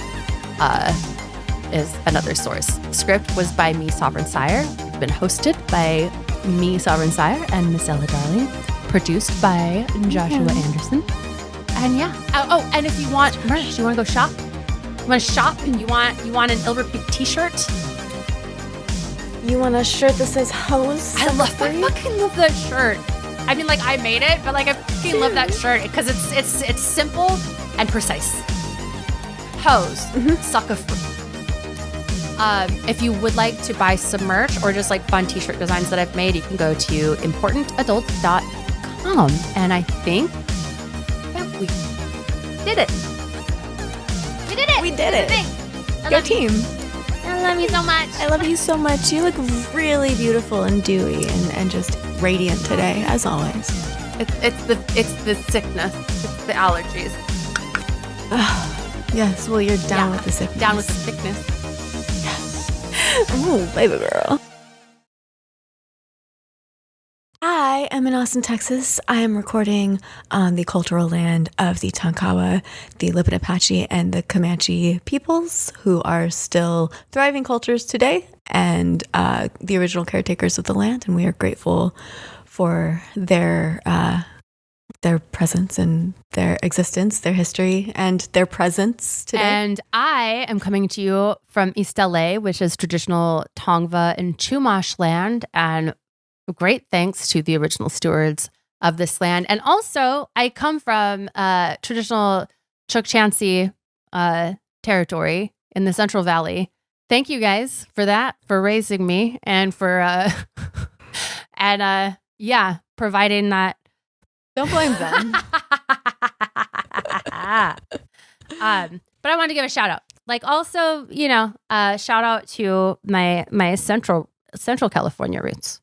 is another source. Script was by me, Sovereign Syre. It's been hosted by me, Sovereign Syre, and Miss Ella Darling. Produced by Joshua Anderson. And yeah. Oh, and if you want merch, you want to go shop? You want to shop and you want an Ill Repute t-shirt? You want a shirt that says hose? I fucking love that shirt. I mean, I made it, but I fucking love that shirt because it's simple and precise. Hose, suck a fruit. If you would like to buy some merch or just fun t-shirt designs that I've made, you can go to importantadult.com. And I think that we did it. We did it. We did it. Go team. I love you so much. I love you so much. You look really beautiful and dewy and just radiant today, as always. It's the sickness. It's the allergies. Yes, well, you're down with the sickness. Down with the sickness. Ooh, baby girl. I am in Austin, Texas. I am recording on the cultural land of the Tonkawa, the Lippitt Apache, and the Comanche peoples, who are still thriving cultures today and the original caretakers of the land. And we are grateful for their presence and their existence, their history, and their presence today. And I am coming to you from East LA, which is traditional Tongva and Chumash land, and great thanks to the original stewards of this land. And also, I come from traditional Chukchansi territory in the Central Valley. Thank you guys for that, for raising me, and for providing that. Don't blame them. But I wanted to give a shout out. Like, also, shout out to my Central California roots.